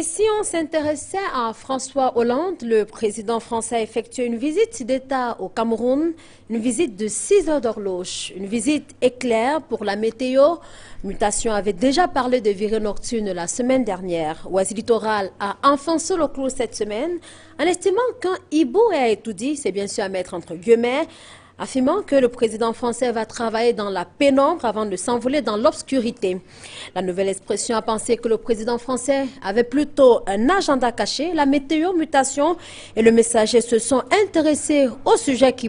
si on s'intéressait à François Hollande, le président français a effectué une visite d'État au Cameroun, une visite de 6 heures d'horloge, une visite éclair pour la météo. Mutation avait déjà parlé de virée nocturne la semaine dernière. Oasis Littoral a enfoncé le clou cette semaine en estimant qu'un hibou est étourdi, c'est bien sûr à mettre entre guillemets, affirmant que le président français va travailler dans la pénombre avant de s'envoler dans l'obscurité. La Nouvelle Expression a pensé que le président français avait plutôt un agenda caché. La météo, Mutation et le Messager se sont intéressés aux sujets qui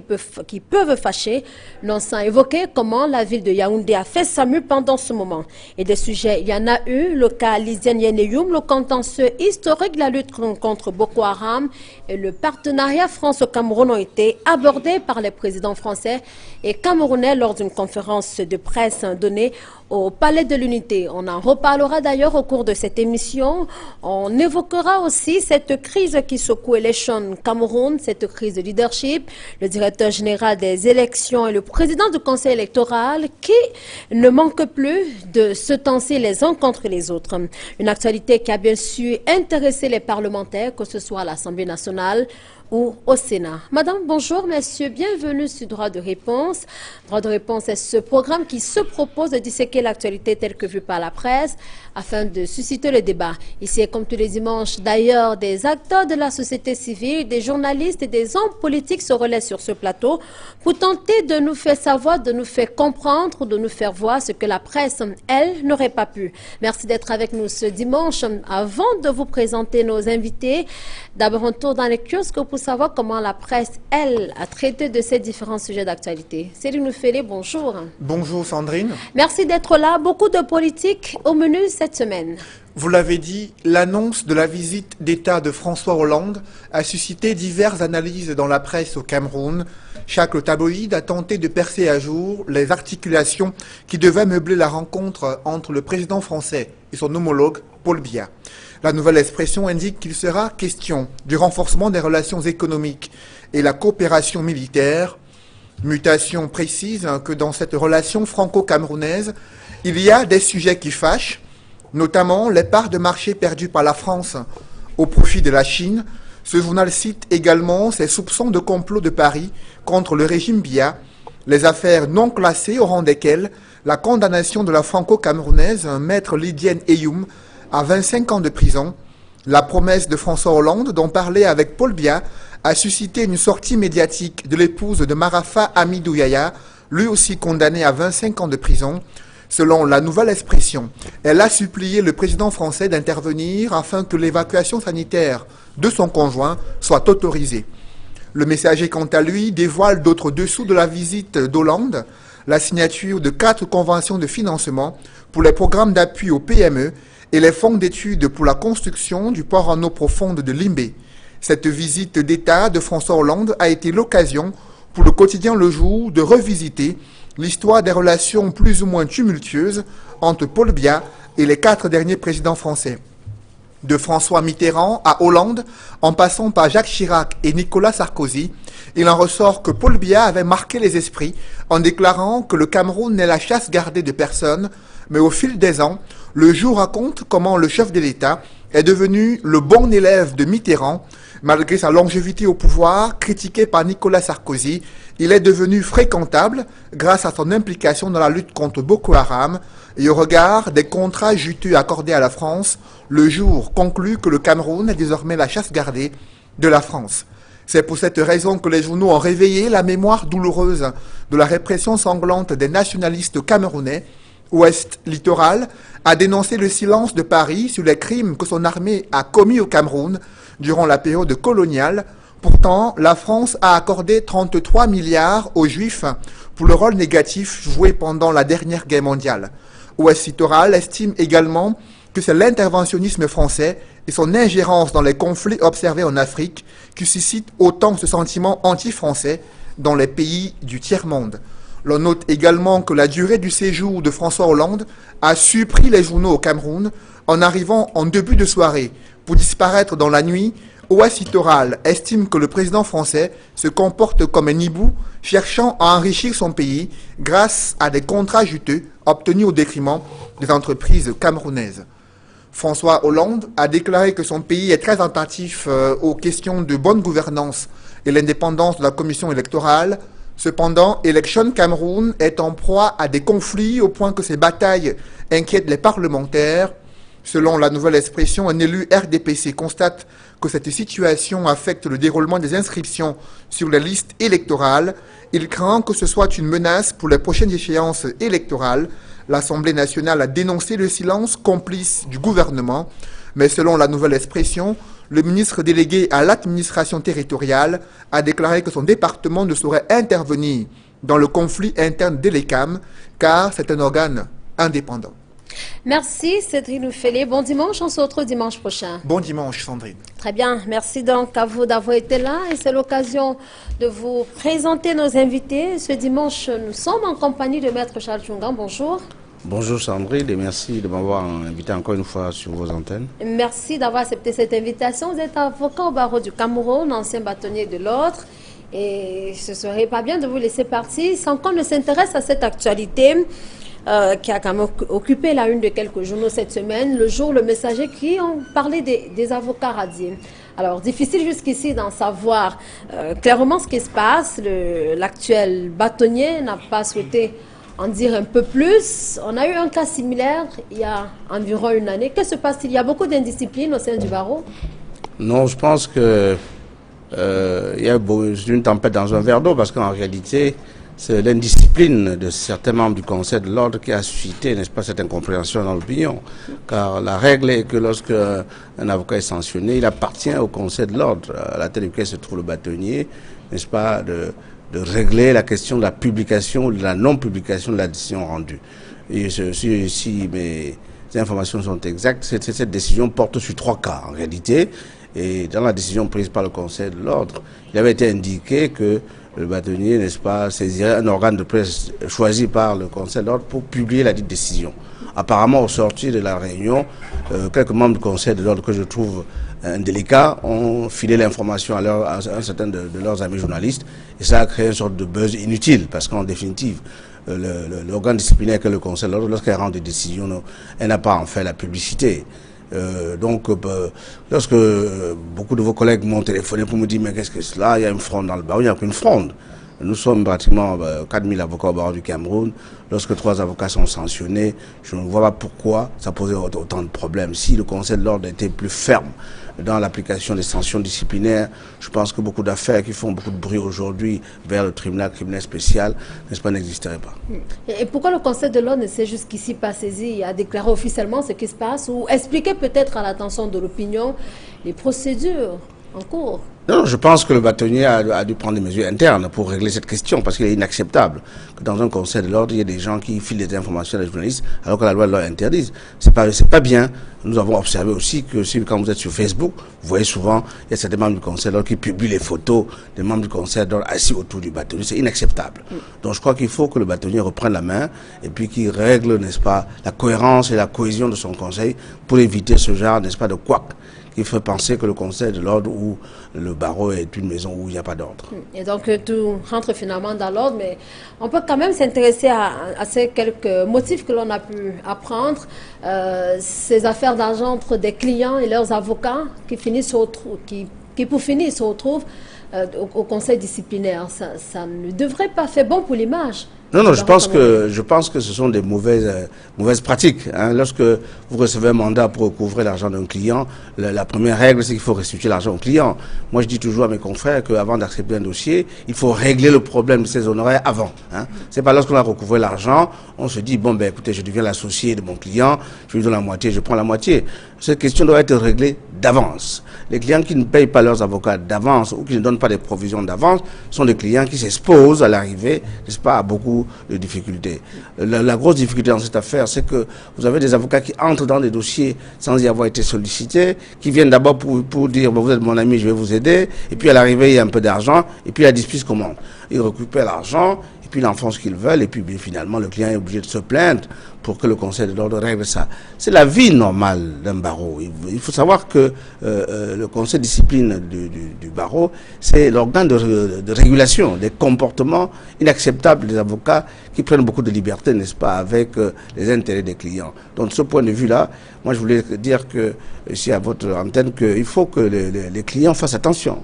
peuvent fâcher, non sans évoquer comment la ville de Yaoundé a fait sa mue pendant ce moment. Et des sujets, il y en a eu, le cas Lysiane Yeneyoum, le contentieux historique de la lutte contre Boko Haram et le partenariat France-Cameroun ont été abordés par les présidents français et camerounais lors d'une conférence de presse donnée au Palais de l'Unité. On en reparlera d'ailleurs au cours de cette émission. On évoquera aussi cette crise qui secoue l'échelon Cameroun, cette crise de leadership, le directeur général des élections et le président du conseil électoral qui ne manquent plus de se tenser les uns contre les autres. Une actualité qui a bien su intéresser les parlementaires, que ce soit à l'Assemblée nationale ou au Sénat. Madame, bonjour, messieurs, bienvenue sur Droit de réponse. Droit de réponse est ce programme qui se propose de disséquer l'actualité telle que vue par la presse afin de susciter le débat. Ici, comme tous les dimanches, d'ailleurs, des acteurs de la société civile, des journalistes et des hommes politiques se relaient sur ce plateau pour tenter de nous faire savoir, de nous faire comprendre, de nous faire voir ce que la presse, elle, n'aurait pas pu. Merci d'être avec nous ce dimanche. Avant de vous présenter nos invités, d'abord un tour dans les kiosques pour savoir comment la presse, elle, a traité de ces différents sujets d'actualité. Céline Oufélé, bonjour. Bonjour Sandrine. Merci d'être là. Beaucoup de politique au menu cette semaine. Vous l'avez dit, l'annonce de la visite d'État de François Hollande a suscité diverses analyses dans la presse au Cameroun. Chaque tabloïd a tenté de percer à jour les articulations qui devaient meubler la rencontre entre le président français et son homologue Paul Biya. La Nouvelle Expression indique qu'il sera question du renforcement des relations économiques et la coopération militaire. Mutation précise que dans cette relation franco-camerounaise, il y a des sujets qui fâchent, notamment les parts de marché perdues par la France au profit de la Chine. Ce journal cite également ses soupçons de complot de Paris contre le régime Biya, les affaires non classées au rang desquelles la condamnation de la franco-camerounaise, maître Lysiane Yeneyoum, à 25 ans de prison. La promesse de François Hollande, dont parlait avec Paul Biya, a suscité une sortie médiatique de l'épouse de Marafa Hamidou Yahya, lui aussi condamné à 25 ans de prison. Selon la Nouvelle Expression, elle a supplié le président français d'intervenir afin que l'évacuation sanitaire de son conjoint soit autorisée. Le Messager, quant à lui, dévoile d'autres dessous de la visite d'Hollande, la signature de 4 conventions de financement pour les programmes d'appui aux PME et les fonds d'études pour la construction du port en eau profonde de Limbé. Cette visite d'État de François Hollande a été l'occasion pour le quotidien Le Jour de revisiter l'histoire des relations plus ou moins tumultueuses entre Paul Biya et les 4 derniers présidents français. De François Mitterrand à Hollande, en passant par Jacques Chirac et Nicolas Sarkozy, il en ressort que Paul Biya avait marqué les esprits en déclarant que le Cameroun n'est la chasse gardée de personne, mais au fil des ans, Le Jour raconte comment le chef de l'État est devenu le bon élève de Mitterrand. Malgré sa longévité au pouvoir, critiqué par Nicolas Sarkozy, il est devenu fréquentable grâce à son implication dans la lutte contre Boko Haram et au regard des contrats juteux accordés à la France. Le Jour conclut que le Cameroun est désormais la chasse gardée de la France. C'est pour cette raison que les journaux ont réveillé la mémoire douloureuse de la répression sanglante des nationalistes camerounais. Ouest Littoral a dénoncé le silence de Paris sur les crimes que son armée a commis au Cameroun durant la période coloniale. Pourtant, la France a accordé 33 milliards aux Juifs pour le rôle négatif joué pendant la dernière guerre mondiale. Ouest Littoral estime également que c'est l'interventionnisme français et son ingérence dans les conflits observés en Afrique qui suscitent autant ce sentiment anti-français dans les pays du tiers-monde. L'on note également que la durée du séjour de François Hollande a surpris les journaux au Cameroun en arrivant en début de soirée pour disparaître dans la nuit. Ouest Littoral estime que le président français se comporte comme un hibou cherchant à enrichir son pays grâce à des contrats juteux obtenus au détriment des entreprises camerounaises. François Hollande a déclaré que son pays est très attentif aux questions de bonne gouvernance et l'indépendance de la commission électorale. Cependant, Election Cameroun est en proie à des conflits au point que ces batailles inquiètent les parlementaires. Selon la nouvelle expression, un élu RDPC constate que cette situation affecte le déroulement des inscriptions sur les listes électorales. Il craint que ce soit une menace pour les prochaines échéances électorales. L'Assemblée nationale a dénoncé le silence complice du gouvernement, mais selon la nouvelle expression, le ministre délégué à l'administration territoriale a déclaré que son département ne saurait intervenir dans le conflit interne d'Elecam, car c'est un organe indépendant. Merci Cédric Loufélé. Bon dimanche, on se retrouve dimanche prochain. Bon dimanche Sandrine. Très bien, merci donc à vous d'avoir été là et c'est l'occasion de vous présenter nos invités. Ce dimanche, nous sommes en compagnie de Maître Charles Tchungan. Bonjour. Bonjour Sandrine et merci de m'avoir invité encore une fois sur vos antennes. Merci d'avoir accepté cette invitation. Vous êtes avocat au barreau du Cameroun, ancien bâtonnier de l'ordre. Et ce serait pas bien de vous laisser partir sans qu'on ne s'intéresse à cette actualité qui a quand même occupé la une de quelques journaux cette semaine. Le jour, le Messager qui ont parlé des avocats radiés. Alors, difficile jusqu'ici d'en savoir clairement ce qui se passe. L'actuel bâtonnier n'a pas souhaité en dire un peu plus. On a eu un cas similaire il y a environ une année. Que se passe-t-il? Il y a beaucoup d'indiscipline au sein du barreau? Non, je pense que il y a une tempête dans un verre d'eau parce qu'en réalité, c'est l'indiscipline de certains membres du Conseil de l'ordre qui a suscité, n'est-ce pas, cette incompréhension dans l'opinion. Car la règle est que lorsque un avocat est sanctionné, il appartient au Conseil de l'ordre, à la tête duquel se trouve le bâtonnier, n'est-ce pas, de régler la question de la publication ou de la non-publication de la décision rendue. Et si mes informations sont exactes, cette décision porte sur 3 cas en réalité. Et dans la décision prise par le Conseil de l'ordre, il avait été indiqué que le bâtonnier, n'est-ce pas, saisirait un organe de presse choisi par le Conseil de l'ordre pour publier la dite décision. Apparemment, au sortir de la réunion, quelques membres du Conseil de l'ordre que je trouve indélicats ont filé l'information à un certain de leurs amis journalistes et ça a créé une sorte de buzz inutile parce qu'en définitive, l'organe disciplinaire que le Conseil de l'ordre, lorsqu'elle rend des décisions, elle n'a pas en fait la publicité. Lorsque beaucoup de vos collègues m'ont téléphoné pour me dire mais qu'est-ce que c'est là, il y a une fronde dans le barreau, il n'y a qu'une fronde. Nous sommes pratiquement 4000 avocats au barreau du Cameroun. Lorsque 3 avocats sont sanctionnés, je ne vois pas pourquoi ça posait autant de problèmes. Si le Conseil de l'ordre était plus ferme dans l'application des sanctions disciplinaires, je pense que beaucoup d'affaires qui font beaucoup de bruit aujourd'hui vers le tribunal criminel spécial, n'est-ce pas, n'existeraient pas. Et pourquoi le Conseil de l'ordre ne s'est jusqu'ici pas saisi à déclarer officiellement ce qui se passe ou expliquer peut-être à l'attention de l'opinion les procédures en cours? Non, je pense que le bâtonnier a dû prendre des mesures internes pour régler cette question, parce qu'il est inacceptable que dans un conseil de l'ordre, il y ait des gens qui filent des informations à des journalistes, alors que la loi leur interdise. C'est pas bien. Nous avons observé aussi que quand vous êtes sur Facebook, vous voyez souvent, il y a certains membres du conseil de l'ordre qui publient les photos des membres du conseil de l'ordre assis autour du bâtonnier. C'est inacceptable. Donc je crois qu'il faut que le bâtonnier reprenne la main et puis qu'il règle, n'est-ce pas, la cohérence et la cohésion de son conseil pour éviter ce genre, n'est-ce pas, de couac qui fait penser que le Conseil de l'ordre ou le barreau est une maison où il n'y a pas d'ordre. Et donc tout rentre finalement dans l'ordre, mais on peut quand même s'intéresser à ces quelques motifs que l'on a pu apprendre. Ces affaires d'argent entre des clients et leurs avocats qui pour finir se retrouvent au conseil disciplinaire. Ça ne devrait pas faire bon pour l'image. Non, je pense que ce sont des mauvaises pratiques. Hein. Lorsque vous recevez un mandat pour recouvrer l'argent d'un client, la première règle, c'est qu'il faut restituer l'argent au client. Moi, je dis toujours à mes confrères qu'avant d'accepter un dossier, il faut régler le problème de ses honoraires avant. Hein. C'est pas lorsqu'on a recouvré l'argent, on se dit, bon, ben, écoutez, je deviens l'associé de mon client, je lui donne la moitié, je prends la moitié. Cette question doit être réglée d'avance. Les clients qui ne payent pas leurs avocats d'avance ou qui ne donnent pas des provisions d'avance sont des clients qui s'exposent à l'arrivée, n'est-ce pas, à beaucoup de difficultés. La grosse difficulté dans cette affaire, c'est que vous avez des avocats qui entrent dans des dossiers sans y avoir été sollicités, qui viennent d'abord pour dire, bon, vous êtes mon ami, je vais vous aider, et puis à l'arrivée, il y a un peu d'argent, et puis la dispute commence. Ils récupèrent l'argent, et puis ils en font ce qu'ils veulent, et puis bien, finalement le client est obligé de se plaindre pour que le conseil de l'ordre règle ça. C'est la vie normale d'un barreau. Il faut savoir que le conseil de discipline du barreau, c'est l'organe de régulation des comportements inacceptables des avocats qui prennent beaucoup de liberté, n'est-ce pas, avec les intérêts des clients. Donc de ce point de vue-là, moi je voulais dire que, ici à votre antenne, qu'il faut que les clients fassent attention.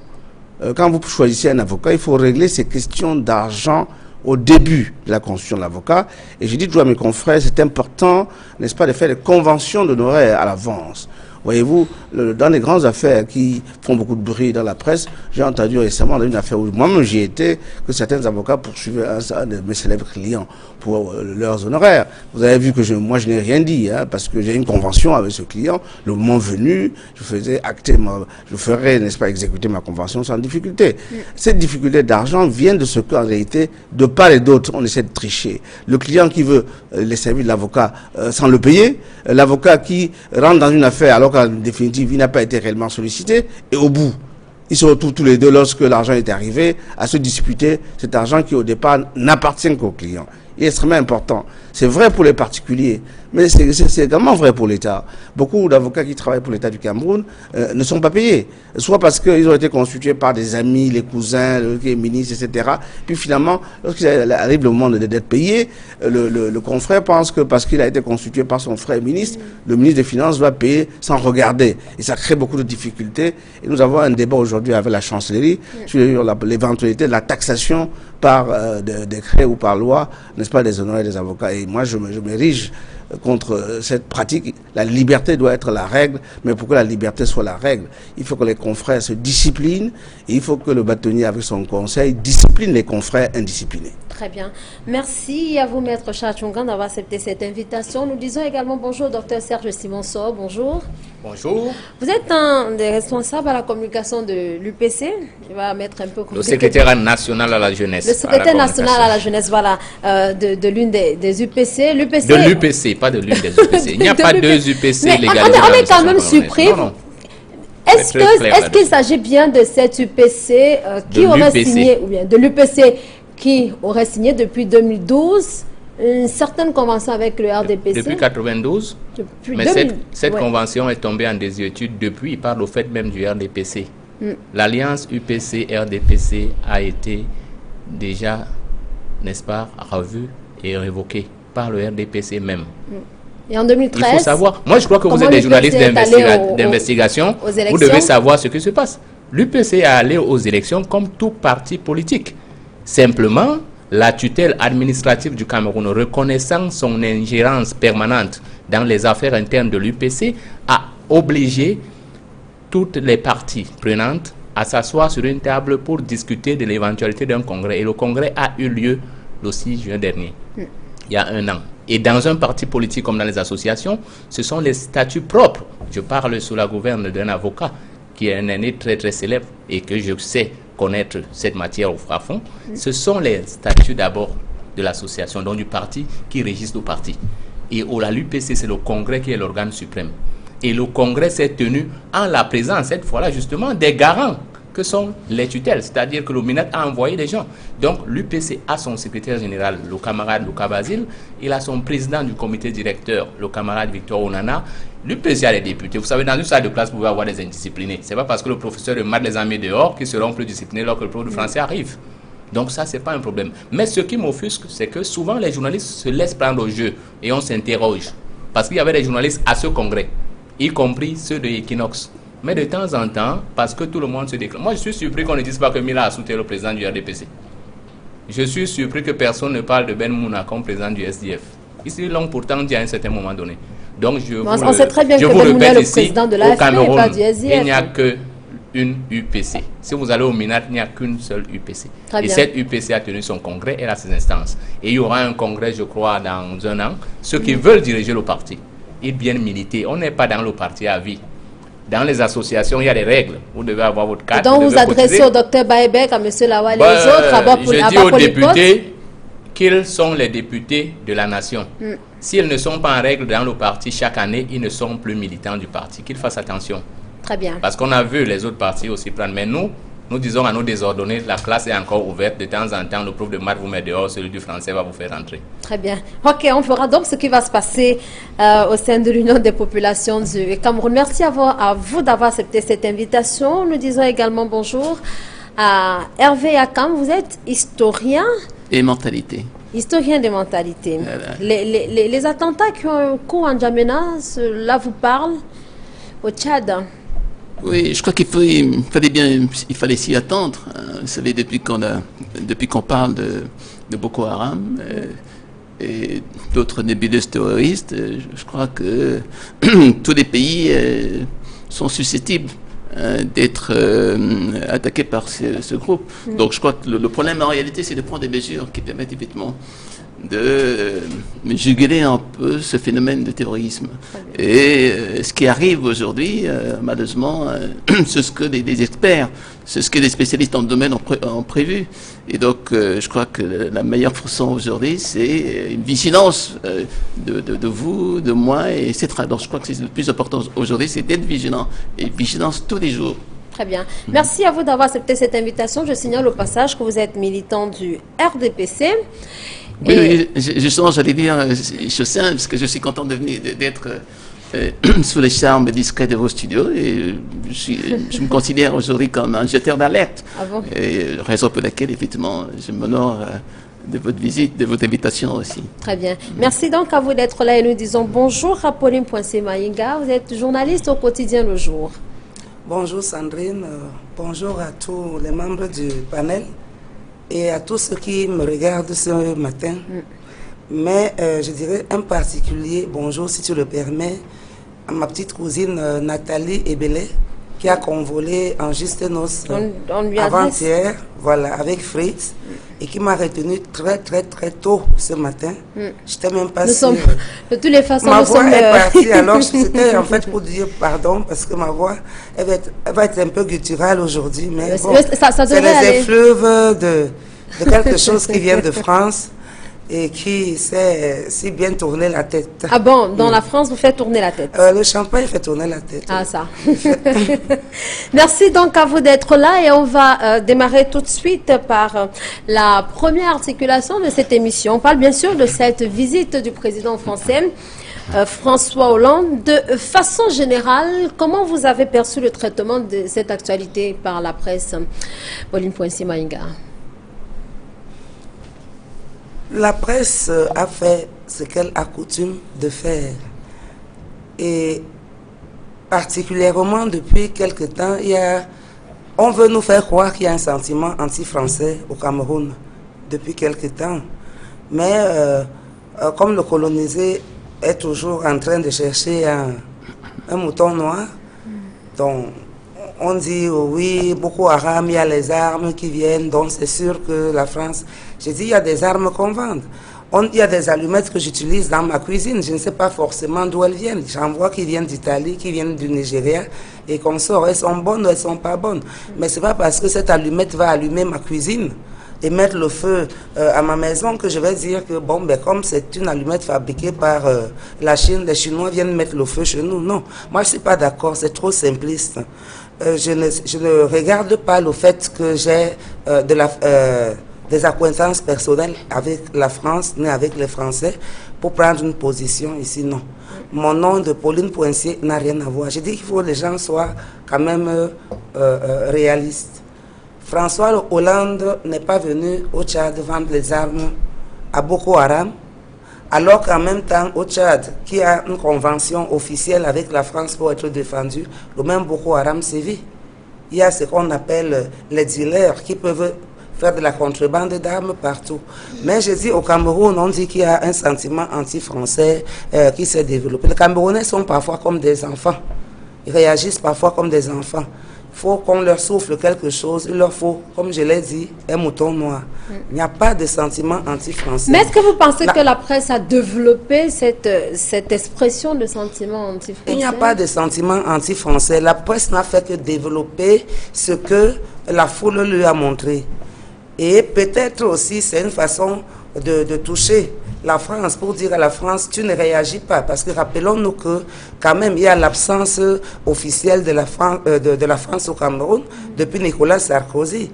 Quand vous choisissez un avocat, il faut régler ces questions d'argent au début de la constitution de l'avocat. Et j'ai dit toujours à mes confrères, c'est important, n'est-ce pas, de faire des conventions d'honoraires à l'avance. Voyez-vous, dans les grandes affaires qui font beaucoup de bruit dans la presse, j'ai entendu récemment dans une affaire où moi-même j'y étais, que certains avocats poursuivaient un de mes célèbres clients pour leurs honoraires. Vous avez vu que moi je n'ai rien dit, hein, parce que j'ai une convention avec ce client. Le moment venu, je ferais, n'est-ce pas, exécuter ma convention sans difficulté. Cette difficulté d'argent vient de ce qu'en réalité, de part et d'autre, on essaie de tricher. Le client qui veut les services de l'avocat sans le payer, l'avocat qui rentre dans une affaire alors qu'en définitive, il n'a pas été réellement sollicité, et au bout, ils se retrouvent tous les deux lorsque l'argent est arrivé à se disputer cet argent qui au départ n'appartient qu'au client. Il est extrêmement important. C'est vrai pour les particuliers, mais c'est également vrai pour l'État. Beaucoup d'avocats qui travaillent pour l'État du Cameroun ne sont pas payés, soit parce qu'ils ont été constitués par des amis, les cousins, les ministres, etc. Puis finalement, lorsqu'il arrive le moment d'être payé, le confrère pense que parce qu'il a été constitué par son frère ministre, le ministre des Finances va payer sans regarder. Et ça crée beaucoup de difficultés. Et nous avons un débat aujourd'hui avec la chancellerie sur l'éventualité de la taxation par décret ou par loi, n'est-ce pas, des honoraires des avocats. Et moi, je m'érige contre cette pratique. La liberté doit être la règle, mais pour que la liberté soit la règle, il faut que les confrères se disciplinent, et il faut que le bâtonnier, avec son conseil, discipline les confrères indisciplinés. Très bien. Merci à vous, Maître Chachungan, d'avoir accepté cette invitation. Nous disons également bonjour, Dr Serge Simonso. Bonjour. Bonjour. Vous êtes un des responsables à la communication de l'UPC. Je vais mettre un peu le secrétaire national à la jeunesse. Le secrétaire national à la jeunesse, voilà, de l'une des UPC. De l'UPC, pas de l'une des UPC. Il n'y a pas deux UPC légalisés. On est quand même surpris. Est-ce qu'il s'agit bien de cette UPC qui aurait signé, ou bien de l'UPC qui aurait signé depuis 2012 une certaine convention avec le RDPC? Depuis 92. Mais cette convention est tombée en désuétude depuis, par le fait même du RDPC. L'alliance UPC-RDPC a été déjà, n'est-ce pas, revue et révoquée par le RDPC même. Et en 2013, il faut savoir. Moi, je crois que vous êtes des journalistes d'investigation. Vous devez savoir ce qui se passe. L'UPC est allé aux élections comme tout parti politique. Simplement, la tutelle administrative du Cameroun, reconnaissant son ingérence permanente dans les affaires internes de l'UPC, a obligé toutes les parties prenantes à s'asseoir sur une table pour discuter de l'éventualité d'un congrès. Et le congrès a eu lieu le 6 juin dernier, il y a un an. Et dans un parti politique comme dans les associations, ce sont les statuts propres. Je parle sous la gouverne d'un avocat qui est un aîné très très célèbre et que je sais connaître cette matière à fond. Ce sont les statuts d'abord de l'association, donc du parti, qui régissent le parti. Et à l'UPC, c'est le congrès qui est l'organe suprême. Et le congrès s'est tenu en la présence, cette fois-là justement, des garants que sont les tutelles, c'est-à-dire que le MINAT a envoyé des gens. Donc l'UPC a son secrétaire général, le camarade Luka Basile, il a son président du comité directeur, le camarade Victor Onana. L'UPC a les députés. Vous savez, dans une salle de classe, vous pouvez avoir des indisciplinés. Ce n'est pas parce que le professeur de maths les a mis dehors qu'ils seront plus disciplinés lorsque le prof de français arrive. Donc ça, ce n'est pas un problème. Mais ce qui m'offusque, c'est que souvent les journalistes se laissent prendre au jeu et on s'interroge. Parce qu'il y avait des journalistes à ce congrès, y compris ceux de Equinox. Mais de temps en temps, parce que tout le monde se déclare. Moi, je suis surpris qu'on ne dise pas que Mila a soutenu le président du RDPC. Je suis surpris que personne ne parle de Ben Mouna comme président du SDF. Ils l'ont pourtant dit à un certain moment donné. Donc, on sait très bien que Ben Mouna est le président de l'AFP et pas du SDF. Il n'y a qu'une UPC. Si vous allez au MINAT, il n'y a qu'une seule UPC. Et cette UPC a tenu son congrès, elle a ses instances. Et il y aura un congrès, je crois, dans un an. Ceux qui veulent diriger le parti, ils viennent militer. On n'est pas dans le parti à vie. Dans les associations, il y a des règles. Vous devez avoir votre carte. Donc, vous adressez au Dr Baïbek, à M. Lawal et aux autres, d'abord pour je dis aux députés qu'ils sont les députés de la nation. S'ils ne sont pas en règle dans le parti, chaque année, ils ne sont plus militants du parti. Qu'ils fassent attention. Très bien. Parce qu'on a vu les autres partis aussi prendre. Mais nous, nous disons à nos désordonnés, la classe est encore ouverte. De temps en temps, le prof de maths vous met dehors, celui du français va vous faire rentrer. Très bien. Ok, on verra donc ce qui va se passer au sein de l'Union des populations du Cameroun. Merci à vous d'avoir accepté cette invitation. Nous disons également bonjour à Hervé Akam. Vous êtes historien et mentalité. Historien des mentalités. Les attentats qui ont eu cours en N'Djamena, cela vous parle au Tchad? Oui, je crois qu'il fallait s'y attendre. Vous savez, depuis qu'on parle de Boko Haram et d'autres nébuleuses terroristes, je crois que tous les pays sont susceptibles d'être attaqués par ce groupe. Donc je crois que le problème en réalité, c'est de prendre des mesures qui permettent évidemment de juguler un peu ce phénomène de terrorisme. Et ce qui arrive aujourd'hui, malheureusement, c'est ce que des experts, c'est ce que les spécialistes dans le domaine ont prévu. Et donc, je crois que la meilleure façon aujourd'hui, c'est une vigilance de vous, de moi, etc. Donc, je crois que c'est le plus important aujourd'hui, c'est d'être vigilant, et vigilance tous les jours. Très bien. Merci à vous d'avoir accepté cette invitation. Je signale au passage que vous êtes militant du RDPC. Oui, justement, j'allais dire, je sais, parce que je suis content d'être sous les charmes discrets de vos studios, et je me considère aujourd'hui comme un jeteur d'alerte. Ah bon? Et raison pour laquelle, effectivement, je m'honore de votre visite, de votre invitation aussi. Très bien. Merci donc à vous d'être là, et nous disons bonjour à Pauline Poinsé-Maïnga. Vous êtes journaliste au quotidien Le Jour. Bonjour Sandrine, bonjour à tous les membres du panel et à tous ceux qui me regardent ce matin. Mais je dirais un particulier bonjour, si tu le permets, à ma petite cousine Nathalie Ebele, qui a convolé en juste noces avant-hier, voilà, avec Fritz, et qui m'a retenu très tôt ce matin. Je n'étais même pas sûre. De toutes les façons, ma voix est partie, alors c'était en fait pour dire pardon, parce que ma voix elle va être un peu gutturale aujourd'hui, mais bon, c'est les effluves de quelque chose qui vient de France et qui sait si bien tourner la tête. Ah bon, dans la France, vous faites tourner la tête? Le champagne fait tourner la tête. Ah, ça. Merci donc à vous d'être là, et on va démarrer tout de suite par la première articulation de cette émission. On parle bien sûr de cette visite du président français François Hollande. De façon générale, comment vous avez perçu le traitement de cette actualité par la presse? Pauline Poinsé-Maïnga. La presse a fait ce qu'elle a coutume de faire. Et particulièrement depuis quelque temps, on veut nous faire croire qu'il y a un sentiment anti-français au Cameroun depuis quelque temps. Mais comme le colonisé est toujours en train de chercher un mouton noir, donc on dit oui, Boko Haram, il y a les armes qui viennent, donc c'est sûr que la France... J'ai dit, il y a des armes qu'on vend. Il y a des allumettes que j'utilise dans ma cuisine. Je ne sais pas forcément d'où elles viennent. J'en vois qui viennent d'Italie, qui viennent du Nigeria, et qu'on sort. Elles sont bonnes ou elles ne sont pas bonnes. Mais ce n'est pas parce que cette allumette va allumer ma cuisine et mettre le feu à ma maison que je vais dire que, bon, ben, comme c'est une allumette fabriquée par la Chine, les Chinois viennent mettre le feu chez nous. Non, moi je ne suis pas d'accord, c'est trop simpliste. Je ne regarde pas le fait que j'ai des acquaintances personnelles avec la France, ni avec les Français, pour prendre une position ici, non. Mon nom de Pauline Poinsé n'a rien à voir. Je dis qu'il faut que les gens soient quand même réalistes. François Hollande n'est pas venu au Tchad vendre les armes à Boko Haram, alors qu'en même temps, au Tchad, qui a une convention officielle avec la France pour être défendu, le même Boko Haram sévit. Il y a ce qu'on appelle les dealers qui peuvent faire de la contrebande d'armes partout. Mais je dis au Cameroun, on dit qu'il y a un sentiment anti-français qui s'est développé. Les Camerounais sont parfois comme des enfants. Ils réagissent parfois comme des enfants. Il faut qu'on leur souffle quelque chose. Il leur faut, comme je l'ai dit, un mouton noir. Il n'y a pas de sentiment anti-français. Mais est-ce que vous pensez que la presse a développé cette expression de sentiment anti-français? Il n'y a pas de sentiment anti-français. La presse n'a fait que développer ce que la foule lui a montré. Et peut-être aussi, c'est une façon de toucher la France pour dire à la France, tu ne réagis pas. Parce que rappelons-nous que quand même, il y a l'absence officielle de la France au Cameroun depuis Nicolas Sarkozy.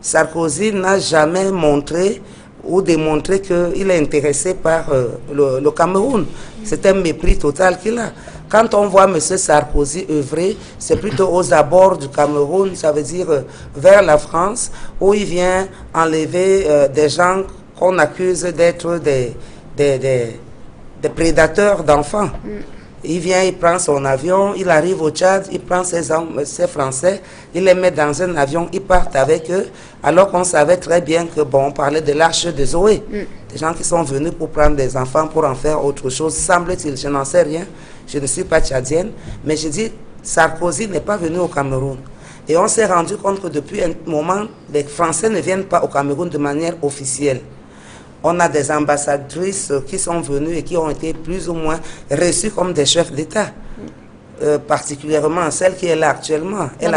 Sarkozy n'a jamais montré ou démontré qu'il est intéressé par le Cameroun. C'est un mépris total qu'il a. Quand on voit M. Sarkozy œuvrer, c'est plutôt aux abords du Cameroun, ça veut dire vers la France, où il vient enlever des gens qu'on accuse d'être des prédateurs d'enfants. Il vient, il prend son avion, il arrive au Tchad, il prend ses Français, il les met dans un avion, ils partent avec eux, alors qu'on savait très bien que, bon, on parlait de l'arche de Zoé. Des gens qui sont venus pour prendre des enfants, pour en faire autre chose, semble-t-il, je n'en sais rien, je ne suis pas tchadienne, mais je dis, Sarkozy n'est pas venu au Cameroun. Et on s'est rendu compte que depuis un moment, les Français ne viennent pas au Cameroun de manière officielle. On a des ambassadrices qui sont venues et qui ont été plus ou moins reçues comme des chefs d'État. Particulièrement celle qui est là actuellement. Elle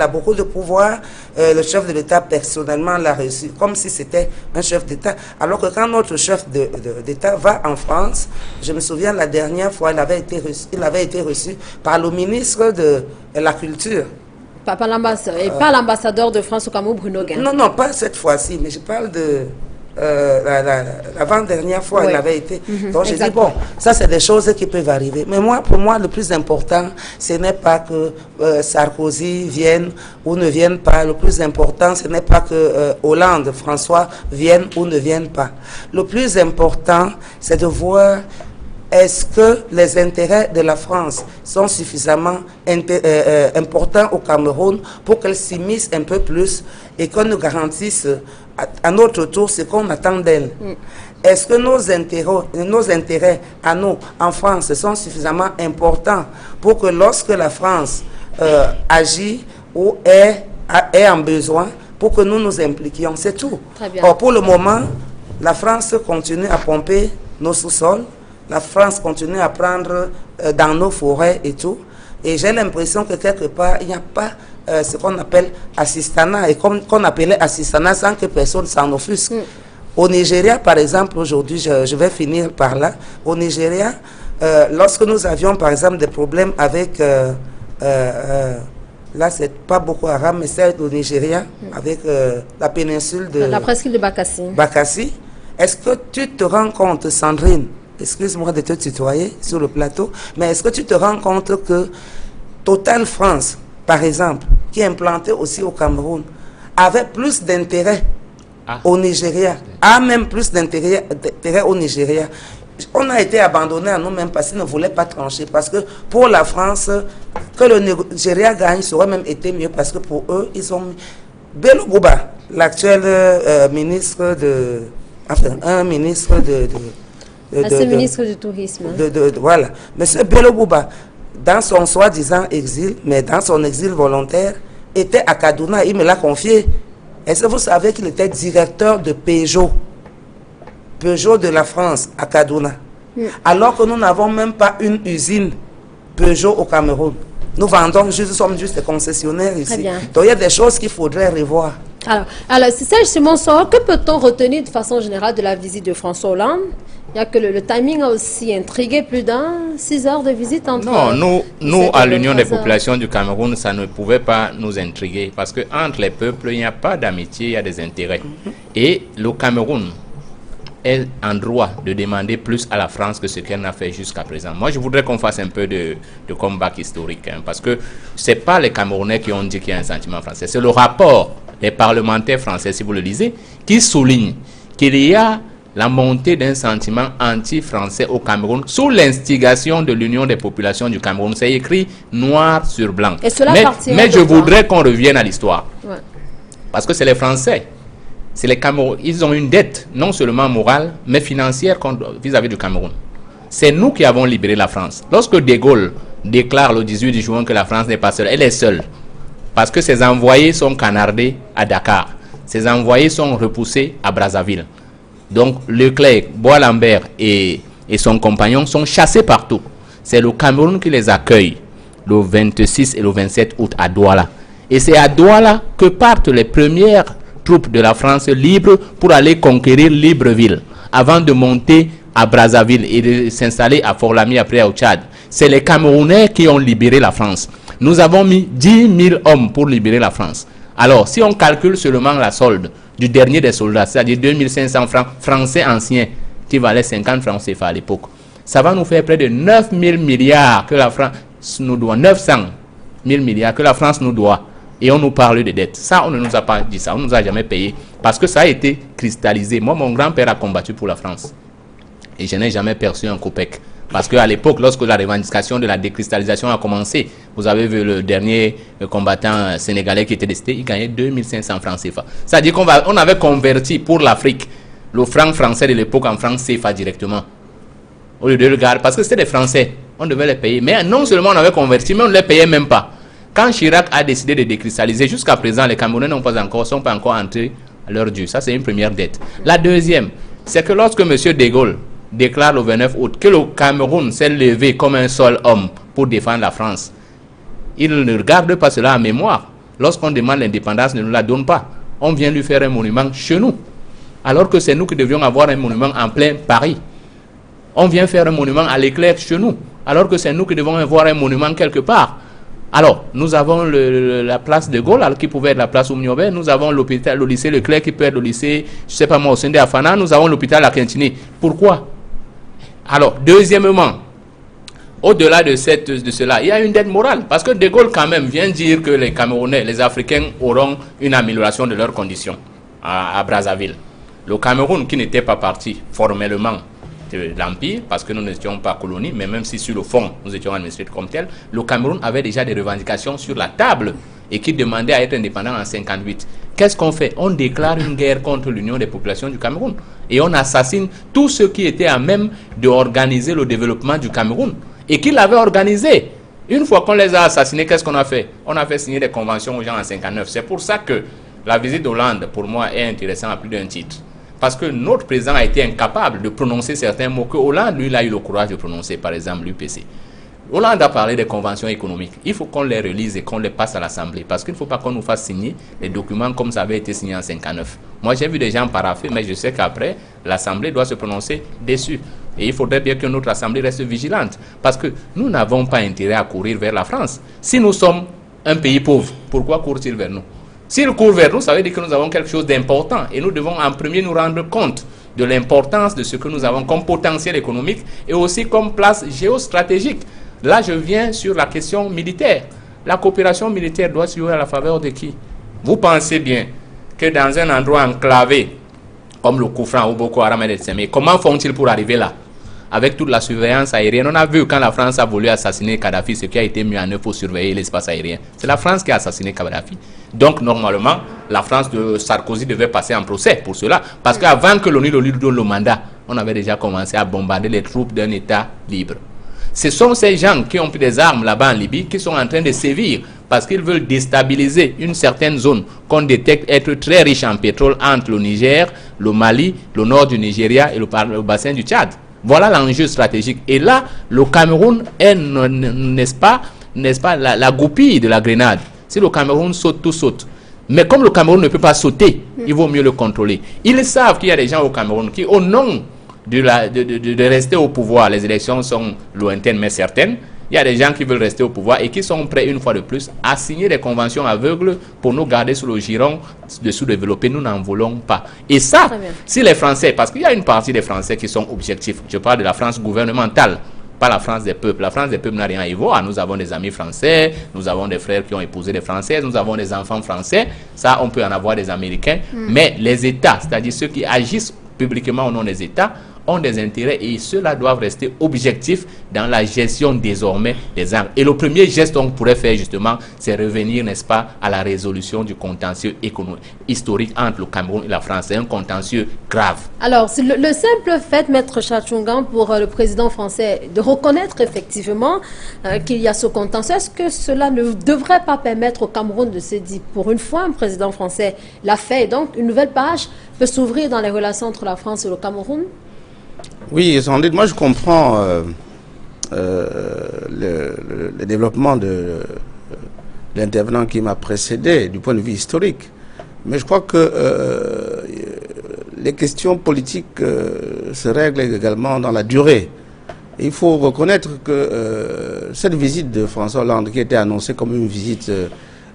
a beaucoup de pouvoir. Le chef de l'État personnellement l'a reçue comme si c'était un chef d'État. Alors que quand notre chef d'État va en France, je me souviens la dernière fois, il avait été reçu par le ministre de la Culture. Pas l'ambassadeur de France au Cameroun, Bruno Guin. Non, pas cette fois-ci, mais je parle de... l'avant-dernière fois, il avait été. Donc j'ai dit, bon, ça c'est des choses qui peuvent arriver. Mais pour moi, le plus important, ce n'est pas que Sarkozy vienne ou ne vienne pas. Le plus important, ce n'est pas que Hollande, François vienne ou ne vienne pas. Le plus important, c'est de voir est-ce que les intérêts de la France sont suffisamment importants au Cameroun pour qu'elle s'immisce un peu plus et qu'on nous garantisse à notre tour ce qu'on attend d'elle. Est-ce que nos intérêts à nous, en France, sont suffisamment importants pour que lorsque la France agit ou est en besoin, pour que nous nous impliquions? C'est tout. Or, pour le moment, la France continue à pomper nos sous-sols. La France continue à prendre dans nos forêts et tout. Et j'ai l'impression que quelque part, il n'y a pas ce qu'on appelle assistanat, et qu'on appelait assistanat sans que personne s'en offusque. Au Nigeria, par exemple, aujourd'hui, je vais finir par là. Au Nigeria, lorsque nous avions, par exemple, des problèmes avec... là, c'est pas Boko Haram, mais c'est au Nigeria, avec la péninsule de... La presqu'île de Bakassi. Bakassi. Est-ce que tu te rends compte, Sandrine, excuse-moi de te tutoyer sur le plateau, mais est-ce que tu te rends compte que Total France, par exemple, qui est implanté aussi au Cameroun, avait plus d'intérêt au Nigeria, a même plus d'intérêt au Nigeria. On a été abandonné à nous-mêmes parce qu'ils ne voulaient pas trancher. Parce que pour la France, que le Nigeria gagne, ça aurait même été mieux parce que pour eux, ils ont... Bello Bouba, l'actuel ministre de... Enfin, un ministre ministre du Tourisme. Voilà. Monsieur Bello Bouba, dans son soi-disant exil, mais dans son exil volontaire, était à Kaduna, il me l'a confié. Est-ce que vous savez qu'il était directeur de Peugeot de la France à Kaduna, alors que nous n'avons même pas une usine Peugeot au Cameroun. Nous sommes juste des concessionnaires ici. Donc il y a des choses qu'il faudrait revoir. Alors Serge Simonson, que peut-on retenir de façon générale de la visite de François Hollande? Il y a que le timing a aussi intrigué, plus d'un 6 heures de visite entre... Non, nous à l'Union des populations du Cameroun, ça ne pouvait pas nous intriguer parce que entre les peuples, il n'y a pas d'amitié, il y a des intérêts. Et le Cameroun est en droit de demander plus à la France que ce qu'elle n'a fait jusqu'à présent. Moi, je voudrais qu'on fasse un peu de comeback historique, parce que ce n'est pas les Camerounais qui ont dit qu'il y a un sentiment français. C'est le rapport des parlementaires français, si vous le lisez, qui souligne qu'il y a la montée d'un sentiment anti-français au Cameroun sous l'instigation de l'Union des populations du Cameroun. C'est écrit noir sur blanc. Mais je voudrais qu'on revienne à l'histoire. Ouais. Parce que c'est les Français. C'est les Camerounais. Ils ont une dette, non seulement morale, mais financière vis-à-vis du Cameroun. C'est nous qui avons libéré la France. Lorsque De Gaulle déclare le 18 juin que la France n'est pas seule, elle est seule. Parce que ses envoyés sont canardés à Dakar. Ses envoyés sont repoussés à Brazzaville. Donc Leclerc, Bois-Lambert et son compagnon sont chassés partout. C'est le Cameroun qui les accueille le 26 et le 27 août à Douala. Et c'est à Douala que partent les premières troupes de la France libres pour aller conquérir Libreville. avant de monter à Brazzaville et de s'installer à Fort-Lamy après au Tchad. C'est les Camerounais qui ont libéré la France. Nous avons mis 10 000 hommes pour libérer la France. Alors, si on calcule seulement la solde du dernier des soldats, c'est-à-dire 2500 francs français anciens, qui valaient 50 francs CFA à l'époque, ça va nous faire près de 9 000 milliards que la France nous doit, 900 000 milliards que la France nous doit. Et on nous parle de dettes. Ça, on ne nous a pas dit ça, on ne nous a jamais payé. Parce que ça a été cristallisé. Moi, mon grand-père a combattu pour la France. Et je n'ai jamais perçu un copec. Parce qu'à l'époque, lorsque la revendication de la décristallisation a commencé, vous avez vu le dernier combattant sénégalais qui était décédé, il gagnait 2500 francs CFA. C'est-à-dire qu'on avait converti pour l'Afrique le franc français de l'époque en franc CFA directement. Au lieu de le garder, parce que c'était des Français, on devait les payer. Mais non seulement on avait converti, mais on ne les payait même pas. Quand Chirac a décidé de décristalliser, jusqu'à présent, les Camerounais sont pas encore entrés à leur dû. Ça, c'est une première dette. La deuxième, c'est que lorsque M. De Gaulle déclare le 29 août que le Cameroun s'est levé comme un seul homme pour défendre la France, il ne regarde pas cela en mémoire. Lorsqu'on demande l'indépendance, il ne nous la donne pas. On vient lui faire un monument chez nous. Alors que c'est nous qui devions avoir un monument en plein Paris. On vient faire un monument à l'éclair chez nous. Alors que c'est nous qui devons avoir un monument quelque part. Alors, nous avons la place de Gaulle, qui pouvait être la place Oumniobé. Nous avons l'hôpital, le lycée Leclerc, qui peut être le lycée, je ne sais pas moi, au Sendé Afana. Nous avons l'hôpital à Quintini. Pourquoi? Alors, deuxièmement, au-delà de cela, il y a une dette morale. Parce que De Gaulle, quand même, vient dire que les Camerounais, les Africains auront une amélioration de leurs conditions à Brazzaville. Le Cameroun, qui n'était pas parti formellement de l'Empire, parce que nous n'étions pas colonie, mais même si sur le fond, nous étions administrés comme tel, le Cameroun avait déjà des revendications sur la table et qui demandaient à être indépendant en 1958. Qu'est-ce qu'on fait? On déclare une guerre contre l'Union des populations du Cameroun et on assassine tous ceux qui étaient à même d'organiser le développement du Cameroun et qui l'avaient organisé. Une fois qu'on les a assassinés, qu'est-ce qu'on a fait? On a fait signer des conventions aux gens en 1959. C'est pour ça que la visite d'Hollande, pour moi, est intéressante à plus d'un titre. Parce que notre président a été incapable de prononcer certains mots que Hollande, lui, il a eu le courage de prononcer, par exemple l'UPC. Hollande a parlé des conventions économiques. Il faut qu'on les relise et qu'on les passe à l'Assemblée. Parce qu'il ne faut pas qu'on nous fasse signer les documents comme ça avait été signé en 1959. Moi, j'ai vu des gens parapher, mais je sais qu'après, l'Assemblée doit se prononcer dessus. Et il faudrait bien que notre Assemblée reste vigilante. Parce que nous n'avons pas intérêt à courir vers la France. Si nous sommes un pays pauvre, pourquoi court-il vers nous? S'il court vers nous, ça veut dire que nous avons quelque chose d'important. Et nous devons en premier nous rendre compte de l'importance de ce que nous avons comme potentiel économique et aussi comme place géostratégique. Là, je viens sur la question militaire. La coopération militaire doit se jouer à la faveur de qui? Vous pensez bien que dans un endroit enclavé, comme le Koufran ou Boko Haram et Tseme, comment font-ils pour arriver là? Avec toute la surveillance aérienne, on a vu quand la France a voulu assassiner Kadhafi, ce qui a été mis en œuvre pour surveiller l'espace aérien. C'est la France qui a assassiné Kadhafi. Donc, normalement, la France de Sarkozy devait passer en procès pour cela. Parce qu'avant que l'ONU lui donne le mandat, on avait déjà commencé à bombarder les troupes d'un État libre. Ce sont ces gens qui ont pris des armes là-bas en Libye qui sont en train de sévir parce qu'ils veulent déstabiliser une certaine zone qu'on détecte être très riche en pétrole entre le Niger, le Mali, le nord du Nigeria et le bassin du Tchad. Voilà l'enjeu stratégique. Et là, le Cameroun est, n'est-ce pas, la goupille de la grenade. Si le Cameroun saute, tout saute. Mais comme le Cameroun ne peut pas sauter, il vaut mieux le contrôler. Ils savent qu'il y a des gens au Cameroun qui, au nom de rester au pouvoir, les élections sont lointaines mais certaines, il y a des gens qui veulent rester au pouvoir et qui sont prêts une fois de plus à signer des conventions aveugles pour nous garder sous le giron de sous-développés. Nous n'en voulons pas. Et ça, si les Français, parce qu'il y a une partie des Français qui sont objectifs, je parle de la France gouvernementale, pas la France des peuples. La France des peuples n'a rien à y voir. Nous avons des amis français, nous avons des frères qui ont épousé des Françaises, nous avons des enfants français. Ça, on peut en avoir des Américains. Mais les États, c'est-à-dire ceux qui agissent publiquement au nom des États, ont des intérêts et ceux-là doivent rester objectifs dans la gestion désormais des armes. Et le premier geste qu'on pourrait faire justement, c'est revenir, n'est-ce pas, à la résolution du contentieux économique historique entre le Cameroun et la France. C'est un contentieux grave. Alors, le simple fait, Maître Chachungan, pour le président français, de reconnaître effectivement qu'il y a ce contentieux, est-ce que cela ne devrait pas permettre au Cameroun de se dire, pour une fois, un président français l'a fait, et donc une nouvelle page peut s'ouvrir dans les relations entre la France et le Cameroun? Oui, sans doute. Moi, je comprends le développement de l'intervenant qui m'a précédé du point de vue historique. Mais je crois que les questions politiques se règlent également dans la durée. Il faut reconnaître que cette visite de François Hollande, qui était annoncée comme une visite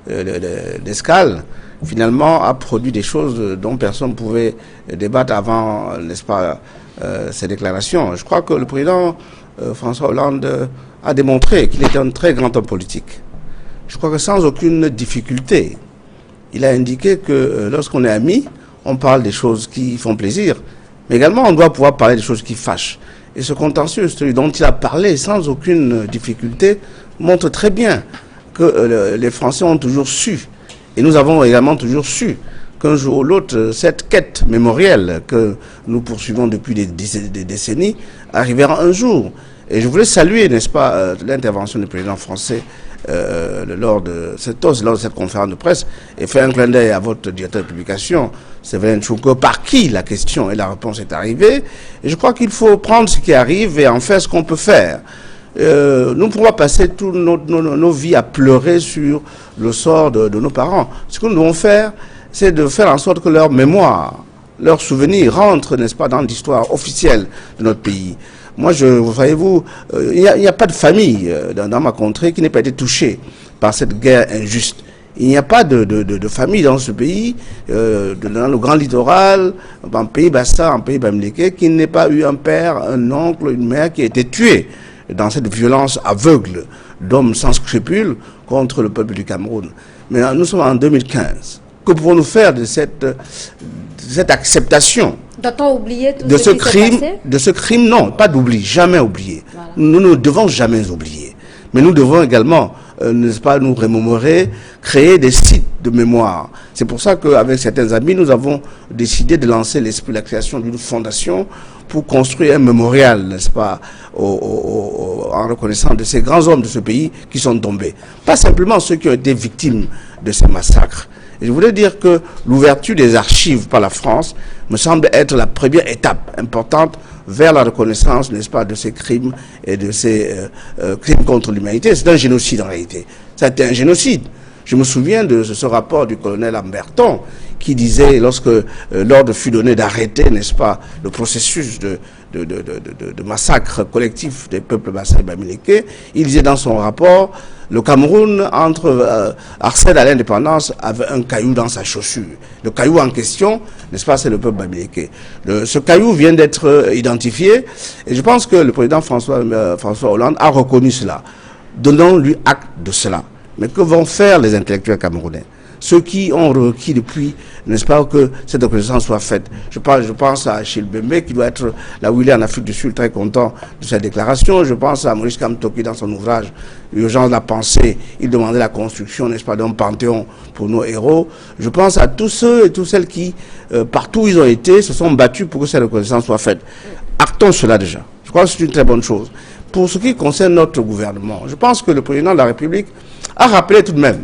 d'escale, finalement a produit des choses dont personne ne pouvait débattre avant, n'est-ce pas, ces déclarations. Je crois que le président François Hollande a démontré qu'il était un très grand homme politique. Je crois que sans aucune difficulté, il a indiqué que lorsqu'on est amis, on parle des choses qui font plaisir, mais également on doit pouvoir parler des choses qui fâchent. Et ce contentieux, celui dont il a parlé sans aucune difficulté, montre très bien que les Français ont toujours su, et nous avons également toujours su, qu'un jour ou l'autre, cette quête mémorielle que nous poursuivons depuis des décennies arrivera un jour. Et je voulais saluer, n'est-ce pas, l'intervention du président français lors de cette conférence de presse, et faire un clin d'œil à votre directeur de publication, Séverine Chouko, par qui la question et la réponse est arrivée. Et je crois qu'il faut prendre ce qui arrive et en faire ce qu'on peut faire. Nous ne pouvons pas passer toutes nos vies à pleurer sur le sort de nos parents. Ce que nous devons faire, c'est de faire en sorte que leur mémoire, leurs souvenirs rentrent, n'est-ce pas, dans l'histoire officielle de notre pays. Moi, voyez-vous, il n'y a pas de famille dans ma contrée qui n'ait pas été touchée par cette guerre injuste. Il n'y a pas de famille dans ce pays, dans le grand littoral, en pays Bassa, en pays Bamileke, qui n'ait pas eu un père, un oncle, une mère qui a été tuée dans cette violence aveugle d'hommes sans scrupules contre le peuple du Cameroun. Mais nous sommes en 2015. Que pouvons-nous faire de cette acceptation Doit-on oublier tout de ce qui s'est passé? De ce crime, non, pas d'oubli, jamais oublier. Voilà. Nous ne devons jamais oublier. Mais nous devons également, n'est-ce pas, nous remémorer, créer des sites de mémoire. C'est pour ça qu'avec certains amis, nous avons décidé de lancer la création d'une fondation pour construire un mémorial, n'est-ce pas, en reconnaissant de ces grands hommes de ce pays qui sont tombés. Pas simplement ceux qui ont été victimes de ces massacres. Et je voulais dire que l'ouverture des archives par la France me semble être la première étape importante vers la reconnaissance, n'est-ce pas, de ces crimes et de ces crimes contre l'humanité. C'est un génocide en réalité. C'était un génocide. Je me souviens de ce rapport du colonel Amberton qui disait, lorsque l'ordre fut donné d'arrêter, n'est-ce pas, le processus de massacre collectif des peuples Bassa et Bamileke, il disait dans son rapport, le Cameroun, entre accède à l'indépendance, avait un caillou dans sa chaussure. Le caillou en question, n'est-ce pas, c'est le peuple Bamileke. Ce caillou vient d'être identifié, et je pense que le président François Hollande a reconnu cela. Donnons-lui acte de cela. Mais que vont faire les intellectuels camerounais? Ceux qui ont requis depuis, n'est-ce pas, que cette reconnaissance soit faite. Je pense à Achille Bembe, qui doit être là où il est en Afrique du Sud, très content de cette déclaration. Je pense à Maurice Kamtoki dans son ouvrage L'urgence de la pensée. Il demandait la construction, n'est-ce pas, d'un panthéon pour nos héros. Je pense à tous ceux et toutes celles qui, partout où ils ont été, se sont battus pour que cette reconnaissance soit faite. Actons cela déjà. Je crois que c'est une très bonne chose. Pour ce qui concerne notre gouvernement, je pense que le président de la République a rappelé tout de même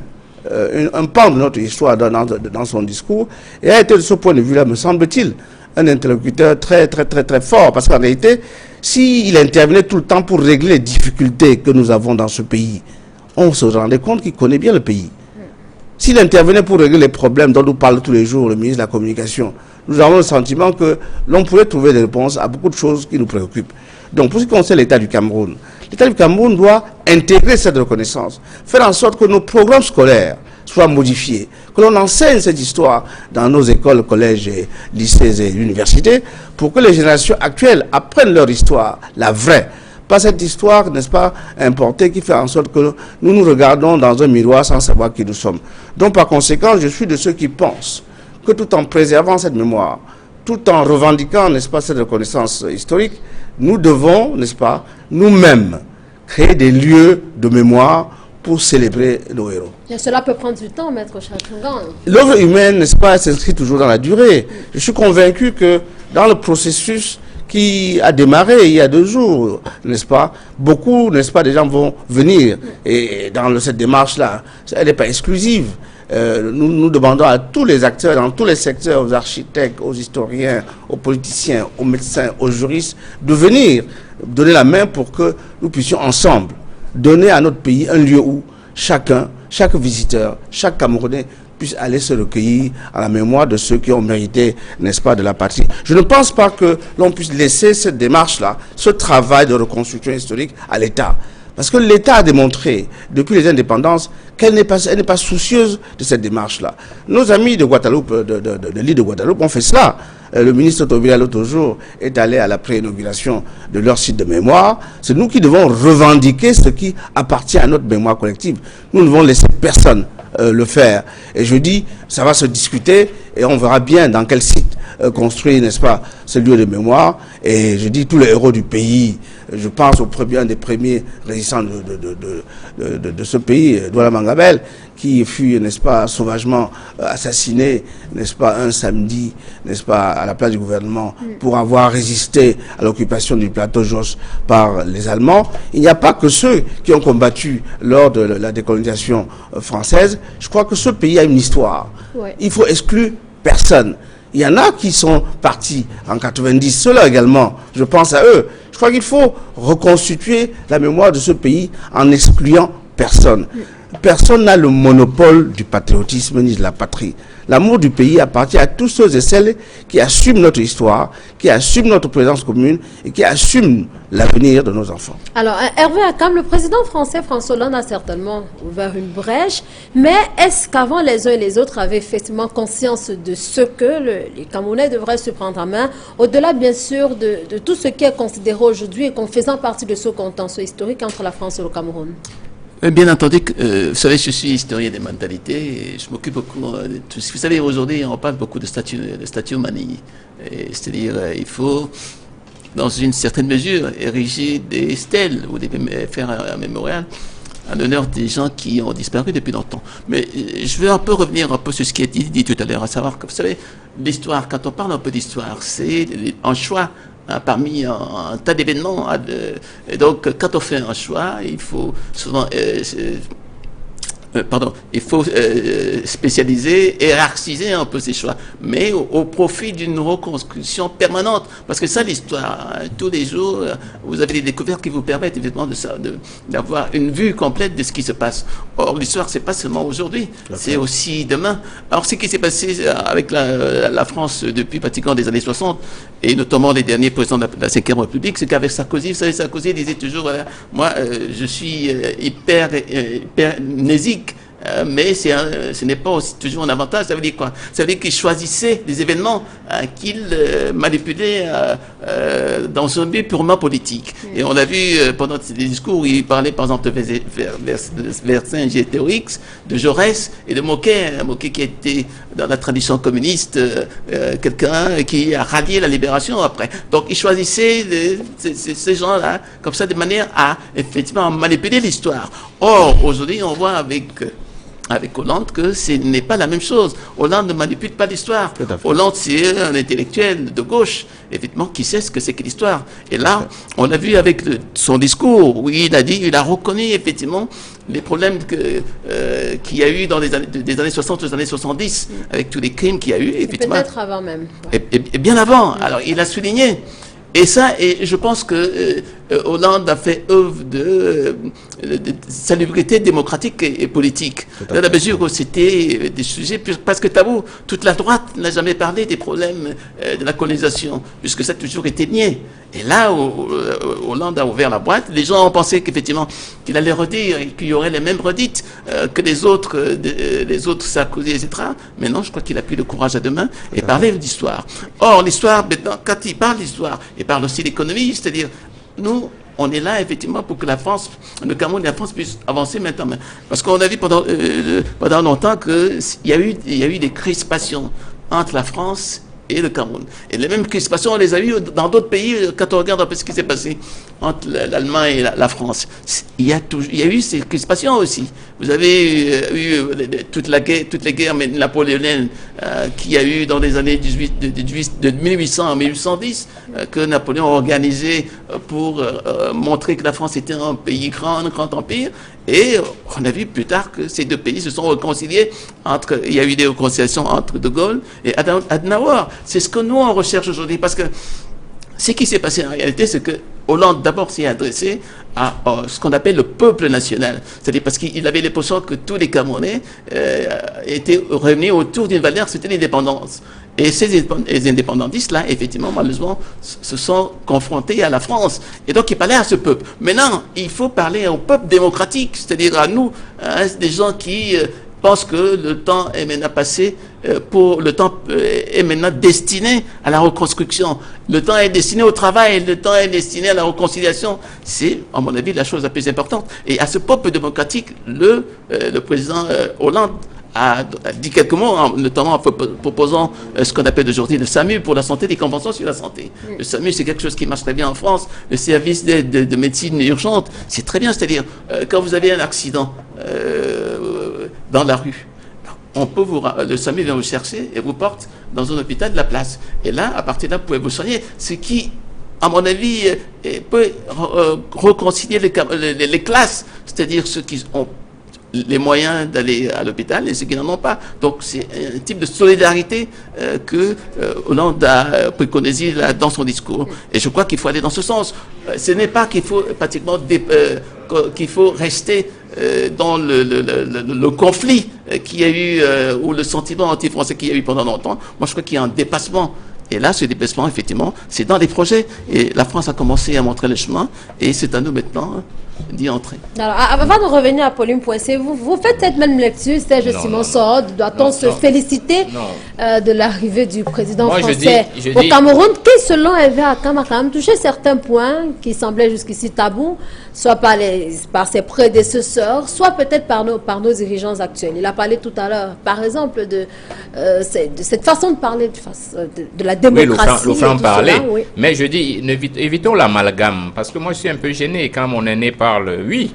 un pan de notre histoire dans son discours, et a été de ce point de vue-là, me semble-t-il, un interlocuteur très fort, parce qu'en réalité, s'il intervenait tout le temps pour régler les difficultés que nous avons dans ce pays, on se rendait compte qu'il connaît bien le pays. S'il intervenait pour régler les problèmes dont nous parle tous les jours le ministre de la Communication, nous avons le sentiment que l'on pourrait trouver des réponses à beaucoup de choses qui nous préoccupent. Donc, pour ce qui concerne l'État du Cameroun doit intégrer cette reconnaissance, faire en sorte que nos programmes scolaires soient modifiés, que l'on enseigne cette histoire dans nos écoles, collèges, et lycées et universités, pour que les générations actuelles apprennent leur histoire, la vraie. Pas cette histoire, n'est-ce pas, importée, qui fait en sorte que nous nous regardons dans un miroir sans savoir qui nous sommes. Donc, par conséquent, je suis de ceux qui pensent que tout en préservant cette mémoire, tout en revendiquant, n'est-ce pas, cette reconnaissance historique, nous devons, n'est-ce pas, nous-mêmes, créer des lieux de mémoire pour célébrer nos héros. Et cela peut prendre du temps, Maître Chatungan. L'œuvre humaine, n'est-ce pas, s'inscrit toujours dans la durée. Je suis convaincu que dans le processus qui a démarré il y a 2 jours, n'est-ce pas, beaucoup, n'est-ce pas, des gens vont venir. Et dans cette démarche-là, elle n'est pas exclusive. Nous demandons à tous les acteurs, dans tous les secteurs, aux architectes, aux historiens, aux politiciens, aux médecins, aux juristes, de venir donner la main pour que nous puissions ensemble donner à notre pays un lieu où chacun, chaque visiteur, chaque Camerounais puisse aller se recueillir à la mémoire de ceux qui ont mérité, n'est-ce pas, de la patrie. Je ne pense pas que l'on puisse laisser cette démarche-là, ce travail de reconstruction historique à l'État. Parce que l'État a démontré, depuis les indépendances, qu'elle n'est pas soucieuse de cette démarche-là. Nos amis de Guadeloupe, de l'île de Guadeloupe, ont fait cela. Le ministre Tobila, l'autre jour, est allé à la pré-inauguration de leur site de mémoire. C'est nous qui devons revendiquer ce qui appartient à notre mémoire collective. Nous ne devons laisser personne le faire. Et je dis, ça va se discuter et on verra bien dans quel site construire, n'est-ce pas, ce lieu de mémoire. Et je dis, tous les héros du pays, je pense un des premiers résistants de ce pays, Douala Mangabel, qui fut, n'est-ce pas, sauvagement assassiné, n'est-ce pas, un samedi, n'est-ce pas, à la place du gouvernement, pour avoir résisté à l'occupation du plateau Jos par les Allemands. Il n'y a pas que ceux qui ont combattu lors de la décolonisation française. Je crois que ce pays a une histoire. Ouais. Il faut exclure personne. Il y en a qui sont partis en 90, ceux-là également, je pense à eux. Je crois qu'il faut reconstituer la mémoire de ce pays en excluant personne. Personne n'a le monopole du patriotisme ni de la patrie. L'amour du pays appartient à tous ceux et celles qui assument notre histoire, qui assument notre présence commune et qui assument l'avenir de nos enfants. Alors, Hervé Akam, le président français François Hollande a certainement ouvert une brèche, mais est-ce qu'avant les uns et les autres avaient effectivement conscience de ce que les Camerounais devraient se prendre en main, au-delà bien sûr de tout ce qui est considéré aujourd'hui comme faisant partie de ce contentieux historique entre la France et le Cameroun? Bien entendu, vous savez, je suis historien des mentalités et je m'occupe beaucoup de tout ce. Vous savez, aujourd'hui, on parle beaucoup de statuomanie. C'est-à-dire, il faut, dans une certaine mesure, ériger des stèles ou faire un mémorial en l'honneur des gens qui ont disparu depuis longtemps. Mais je veux un peu revenir un peu sur ce qui a été dit tout à l'heure, à savoir que, vous savez, l'histoire, quand on parle un peu d'histoire, c'est un choix parmi un tas d'événements. Donc, quand on fait un choix, il faut souvent spécialiser, hiérarchiser un peu ces choix, mais au profit d'une reconstruction permanente. Parce que ça, l'histoire, tous les jours, vous avez des découvertes qui vous permettent évidemment d'avoir une vue complète de ce qui se passe. Or, l'histoire, c'est pas seulement aujourd'hui, c'est aussi demain. Alors, ce qui s'est passé avec la France depuis pratiquement des années 60, et notamment les derniers présidents de la Ve République, c'est qu'avec Sarkozy, vous savez, Sarkozy disait toujours, voilà, moi, je suis hyper nésique. Mais ce n'est pas aussi toujours un avantage. Ça veut dire quoi? Ça veut dire qu'il choisissait des événements qu'il manipulait dans un but purement politique. Et on a vu pendant les discours où il parlait par exemple de Vercingétorix, de Jaurès et de Moquet. Moquet qui était dans la tradition communiste, quelqu'un qui a rallié la libération après. Donc il choisissait ces gens-là comme ça de manière à effectivement manipuler l'histoire. Or, aujourd'hui, on voit avec Hollande que ce n'est pas la même chose. Hollande ne manipule pas l'histoire. Hollande, c'est un intellectuel de gauche, évidemment, qui sait ce que c'est que l'histoire. Et là, on a vu avec son discours, où il a reconnu effectivement les problèmes qu'il y a eu dans des années 60 aux années 70, avec tous les crimes qu'il y a eu. Effectivement. Peut-être avant même. Ouais. Et bien avant. Alors, il a souligné. Et ça, et je pense que Hollande a fait œuvre de salubrité démocratique et politique. Dans la mesure où c'était des sujets presque tabous. Toute la droite n'a jamais parlé des problèmes de la colonisation, puisque ça a toujours été nié. Et là, Hollande a ouvert la boîte. Les gens ont pensé qu'effectivement, qu'il allait redire, qu'il y aurait les mêmes redites que les autres Sarkozy, etc. Mais non, je crois qu'il a pris le courage à deux mains et parler d'histoire. Or, l'histoire, quand il parle d'histoire, il parle aussi d'économie, c'est-à-dire, nous, on est là, effectivement, pour que la France, le Cameroun et la France puissent avancer maintenant. Parce qu'on a vu pendant longtemps qu'il y a eu des crispations entre la France et le Cameroun. Et les mêmes crispations, on les a eues dans d'autres pays, quand on regarde un peu ce qui s'est passé entre l'Allemagne et la France. Il y a eu ces crispations aussi. Vous avez eu toutes les guerres napoléoniennes qu'il y a eu dans les années de 1800 à 1810, que Napoléon a organisé pour montrer que la France était un pays grand, un grand empire. Et on a vu plus tard que ces deux pays se sont réconciliés il y a eu des réconciliations entre De Gaulle et Adenauer. C'est ce que nous on recherche aujourd'hui, parce que ce qui s'est passé en réalité, c'est que Hollande d'abord s'est adressé à ce qu'on appelle le peuple national. C'est-à-dire parce qu'il avait l'impression que tous les Camerounais étaient réunis autour d'une valeur, c'était l'indépendance. Et ces indépendantistes-là, effectivement, malheureusement, se sont confrontés à la France. Et donc, il parlait à ce peuple. Maintenant, il faut parler au peuple démocratique, c'est-à-dire à nous, des gens qui pensent que le temps est maintenant passé, le temps est maintenant destiné à la reconstruction. Le temps est destiné au travail, le temps est destiné à la réconciliation. C'est, à mon avis, la chose la plus importante. Et à ce peuple démocratique, le président Hollande a dit quelques mots, notamment en proposant ce qu'on appelle aujourd'hui le SAMU pour la santé, des conventions sur la santé. Le SAMU, c'est quelque chose qui marche très bien en France. Le service de médecine urgente, c'est très bien. C'est-à-dire, quand vous avez un accident dans la rue, le SAMU vient vous chercher et vous porte dans un hôpital de la place. Et là, à partir de là, vous pouvez vous soigner. Ce qui, à mon avis, peut réconcilier les classes, c'est-à-dire ceux qui ont les moyens d'aller à l'hôpital et ceux qui n'en ont pas. Donc c'est un type de solidarité que Hollande a préconisé dans son discours. Et je crois qu'il faut aller dans ce sens. Ce n'est pas qu'il faut pratiquement qu'il faut rester dans le conflit qu'il y a eu ou le sentiment anti-français qu'il y a eu pendant longtemps. Moi je crois qu'il y a un dépassement. Et là, ce dépassement, effectivement, c'est dans les projets. Et la France a commencé à montrer le chemin. Et c'est à nous maintenant d'y entrer. Alors, avant de revenir à Pauline Poissé, vous faites cette même lecture, Serge Simon Sord. Doit-on se féliciter de l'arrivée du président français au Cameroun, qui, selon Hervé Akam, a quand même touché certains points qui semblaient jusqu'ici tabous, soit par ses prédécesseurs, soit peut-être par nos dirigeants actuels. Il a parlé tout à l'heure, par exemple, de cette façon de parler de la démocratie. Oui, le franc-parler. Oui. Mais je dis, évitons l'amalgame, parce que moi, je suis un peu gêné quand mon aîné parle. Oui,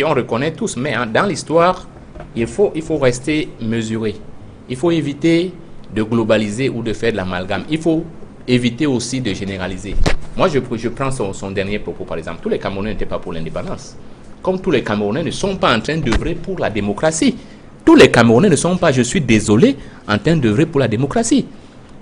on reconnaît tous, mais dans l'histoire, il faut rester mesuré. Il faut éviter de globaliser ou de faire de l'amalgame. Il faut éviter aussi de généraliser. Moi, je prends son dernier propos, par exemple. Tous les Camerounais n'étaient pas pour l'indépendance. Comme tous les Camerounais ne sont pas en train d'œuvrer pour la démocratie. Tous les Camerounais ne sont pas, je suis désolé, en train d'œuvrer pour la démocratie.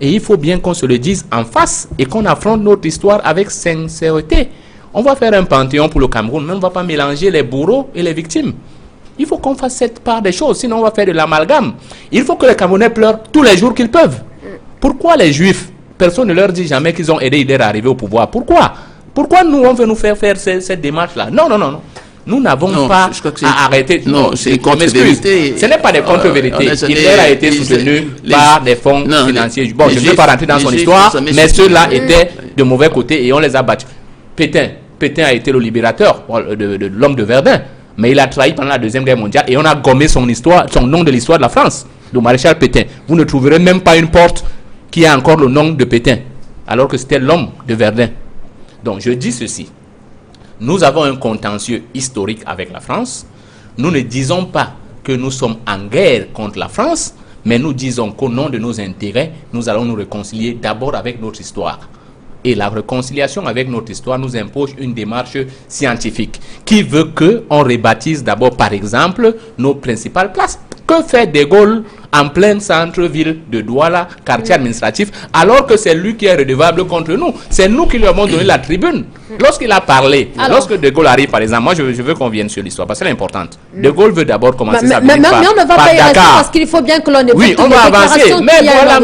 Et il faut bien qu'on se le dise en face et qu'on affronte notre histoire avec sincérité. On va faire un panthéon pour le Cameroun, mais on ne va pas mélanger les bourreaux et les victimes. Il faut qu'on fasse cette part des choses, sinon on va faire de l'amalgame. Il faut que les Camerounais pleurent tous les jours qu'ils peuvent. Pourquoi les Juifs, personne ne leur dit jamais qu'ils ont aidé Hitler à arriver au pouvoir? Pourquoi nous, on veut nous faire cette démarche-là? Non. Nous n'avons pas à arrêter. Non, c'est contre-vérité. Ce n'est pas des contre-vérités. Hitler a été soutenu par des fonds financiers. Bon, je ne veux pas rentrer dans son histoire, mais ceux-là étaient de mauvais côté et on les a battus. Pétain a été le libérateur de l'homme de Verdun, mais il a trahi pendant la Deuxième Guerre mondiale et on a gommé son nom de l'histoire de la France, le maréchal Pétain. Vous ne trouverez même pas une porte qui a encore le nom de Pétain, alors que c'était l'homme de Verdun. Donc je dis ceci, nous avons un contentieux historique avec la France. Nous ne disons pas que nous sommes en guerre contre la France, mais nous disons qu'au nom de nos intérêts, nous allons nous réconcilier d'abord avec notre histoire. Et la réconciliation avec notre histoire nous impose une démarche scientifique qui veut qu'on rebaptise d'abord, par exemple, nos principales places. Que fait De Gaulle en plein centre-ville de Douala, quartier administratif, alors que c'est lui qui est redevable contre nous? C'est nous qui lui avons donné la tribune. Lorsqu'il a parlé, lorsque De Gaulle arrive, par exemple, moi je veux qu'on vienne sur l'histoire, parce que c'est importante. De Gaulle veut d'abord commencer sa visite par on ne va pas y rester parce qu'il faut bien que l'on écoute. Oui, on va avancer. Mais voilà,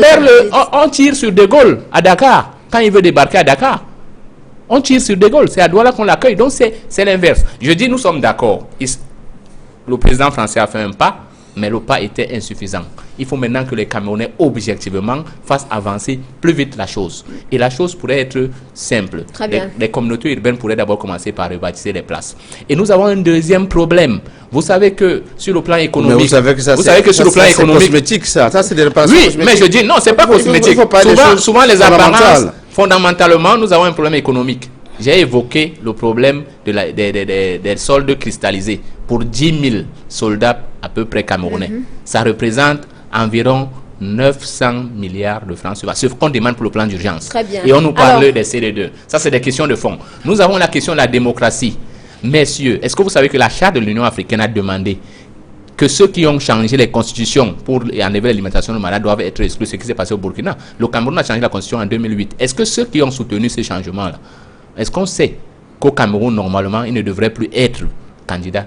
on tire sur De Gaulle à Dakar. Quand il veut débarquer à Dakar, on tire sur De Gaulle. C'est à Douala qu'on l'accueille. Donc c'est l'inverse. Je dis, nous sommes d'accord. Le président français a fait un pas, mais le pas était insuffisant. Il faut maintenant que les Camerounais, objectivement, fassent avancer plus vite la chose. Et la chose pourrait être simple. Très bien. Les communautés urbaines pourraient d'abord commencer par rebaptiser les places. Et nous avons un deuxième problème. Vous savez que sur le plan économique... Mais vous savez que sur le plan économique... C'est cosmétique, ça c'est des réparations cosmétiques. Mais je dis, non, c'est pas cosmétique. Souvent les apparences, fondamentalement, nous avons un problème économique. J'ai évoqué le problème des soldes cristallisés pour 10 000 soldats à peu près camerounais. Ça représente environ 900 milliards de francs CFA. C'est ce qu'on demande pour le plan d'urgence. Très bien. Et on nous parle des CD2. Ça, c'est des questions de fond. Nous avons la question de la démocratie. Messieurs, est-ce que vous savez que la charte de l'Union africaine a demandé que ceux qui ont changé les constitutions pour enlever l'alimentation de malades doivent être exclus? Ce qui s'est passé au Burkina. Le Cameroun a changé la constitution en 2008. Est-ce que ceux qui ont soutenu ces changements-là, est-ce qu'on sait qu'au Cameroun, normalement, il ne devrait plus être candidat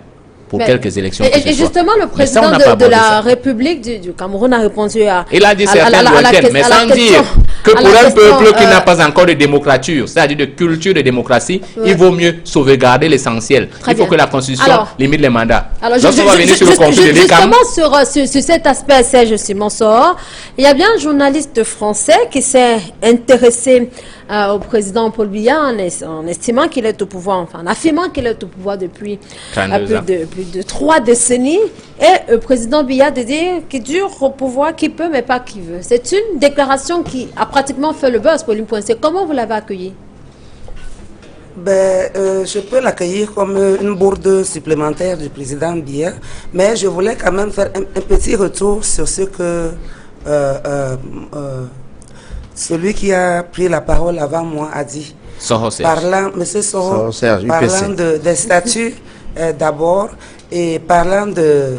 pour quelques élections. Et justement, le président de la République du Cameroun a répondu à il a dit certaines lointaines, mais sans dire que pour un peuple qui n'a pas encore de démocrature, c'est-à-dire de culture de démocratie, il vaut mieux sauvegarder l'essentiel. Il faut que la Constitution limite les mandats. Alors, justement, sur cet aspect, Serge Simonsor, il y a bien un journaliste français qui s'est intéressé au président Paul Biya en estimant qu'il est au pouvoir, enfin en affirmant qu'il est au pouvoir depuis plus de 3 décennies. Et le président Biya de dire qu'il dure au pouvoir qui peut mais pas qui veut. C'est une déclaration qui a pratiquement fait le buzz pour l'Impointé. Comment vous l'avez accueilli? Je peux l'accueillir comme une bourde supplémentaire du président Biya, mais je voulais quand même faire un petit retour sur ce que celui qui a pris la parole avant moi a dit. Monsieur Soro, parlant des statuts d'abord et parlant de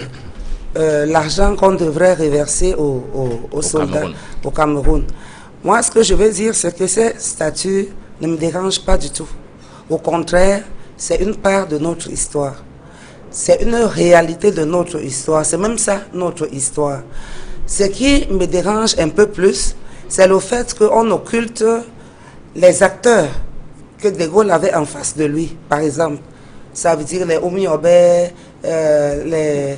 l'argent qu'on devrait reverser aux soldats au Cameroun. Moi, ce que je veux dire, c'est que ces statuts ne me dérangent pas du tout. Au contraire, c'est une part de notre histoire. C'est une réalité de notre histoire. C'est même ça, notre histoire. Ce qui me dérange un peu plus, c'est le fait qu'on occulte les acteurs que De Gaulle avait en face de lui, par exemple. Ça veut dire les Oumi Obé, les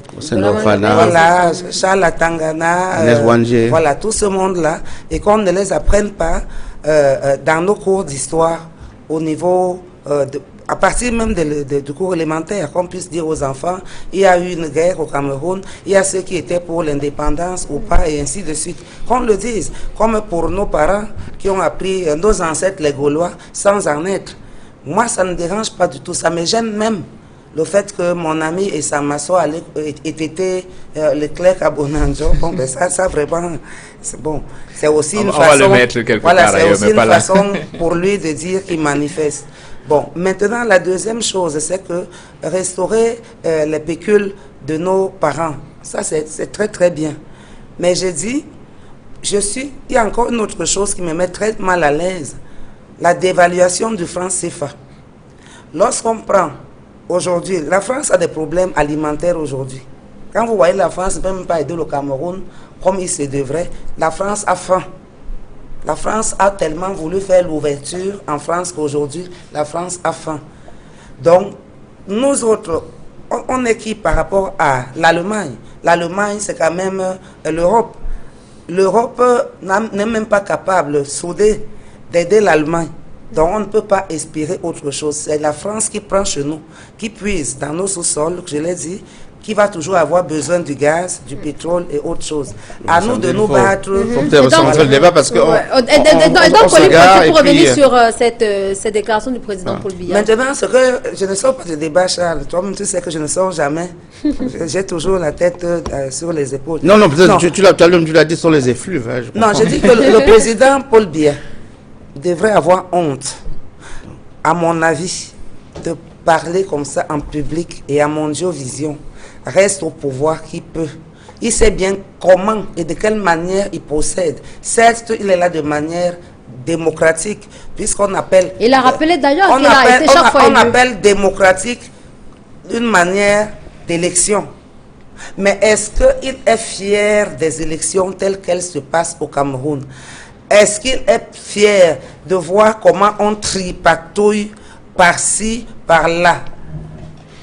Charles Atangana, voilà, tout ce monde-là, et qu'on ne les apprenne pas dans nos cours d'histoire au niveau à partir même du cours élémentaire, qu'on puisse dire aux enfants, il y a eu une guerre au Cameroun, il y a ceux qui étaient pour l'indépendance ou pas, et ainsi de suite. Qu'on le dise, comme pour nos parents qui ont appris, nos ancêtres les Gaulois, sans en être. Moi, ça ne me dérange pas du tout, ça me gêne même. Le fait que mon ami et sa maçon ait été le clerc à Bonanjo, bon, ben ça vraiment, c'est bon. C'est aussi une façon, le mettre quelque voilà, part c'est aussi une façon pour lui de dire qu'il manifeste. Bon, maintenant, la deuxième chose, c'est que restaurer les pécules de nos parents, ça c'est très très bien. Mais j'ai dit, il y a encore une autre chose qui me met très mal à l'aise, la dévaluation du franc CFA. Lorsqu'on prend aujourd'hui, la France a des problèmes alimentaires aujourd'hui. Quand vous voyez la France ne peut même pas aider le Cameroun comme il se devrait, la France a faim. La France a tellement voulu faire l'ouverture en France qu'aujourd'hui, la France a faim. Donc, nous autres, on est qui par rapport à l'Allemagne? L'Allemagne, c'est quand même l'Europe. L'Europe n'est même pas capable d'aider l'Allemagne. Donc, on ne peut pas espérer autre chose. C'est la France qui prend chez nous, qui puise dans nos sous-sols, je l'ai dit, qui va toujours avoir besoin du gaz, du pétrole et autre chose. À nous de nous battre. Le débat parce que donc, pour revenir sur cette déclaration du président Paul Biya. Maintenant, ce que je ne sors pas de débat, Charles. Toi-même, tu sais que je ne sors jamais. J'ai toujours la tête sur les épaules. Non, peut-être tu l'as dit sur les effluves. Hein, non, je dis que le président Paul Biya devrait avoir honte, à mon avis, de parler comme ça en public et à Mondiovision. Reste au pouvoir qui peut. Il sait bien comment et de quelle manière il procède. Certes, il est là de manière démocratique, puisqu'on appelle... Il a rappelé d'ailleurs qu'il a été chaque fois élu. On appelle démocratique d'une manière d'élection. Mais est-ce qu'il est fier des élections telles qu'elles se passent au Cameroun? Est-ce qu'il est fier de voir comment on tripatouille par-ci, par-là?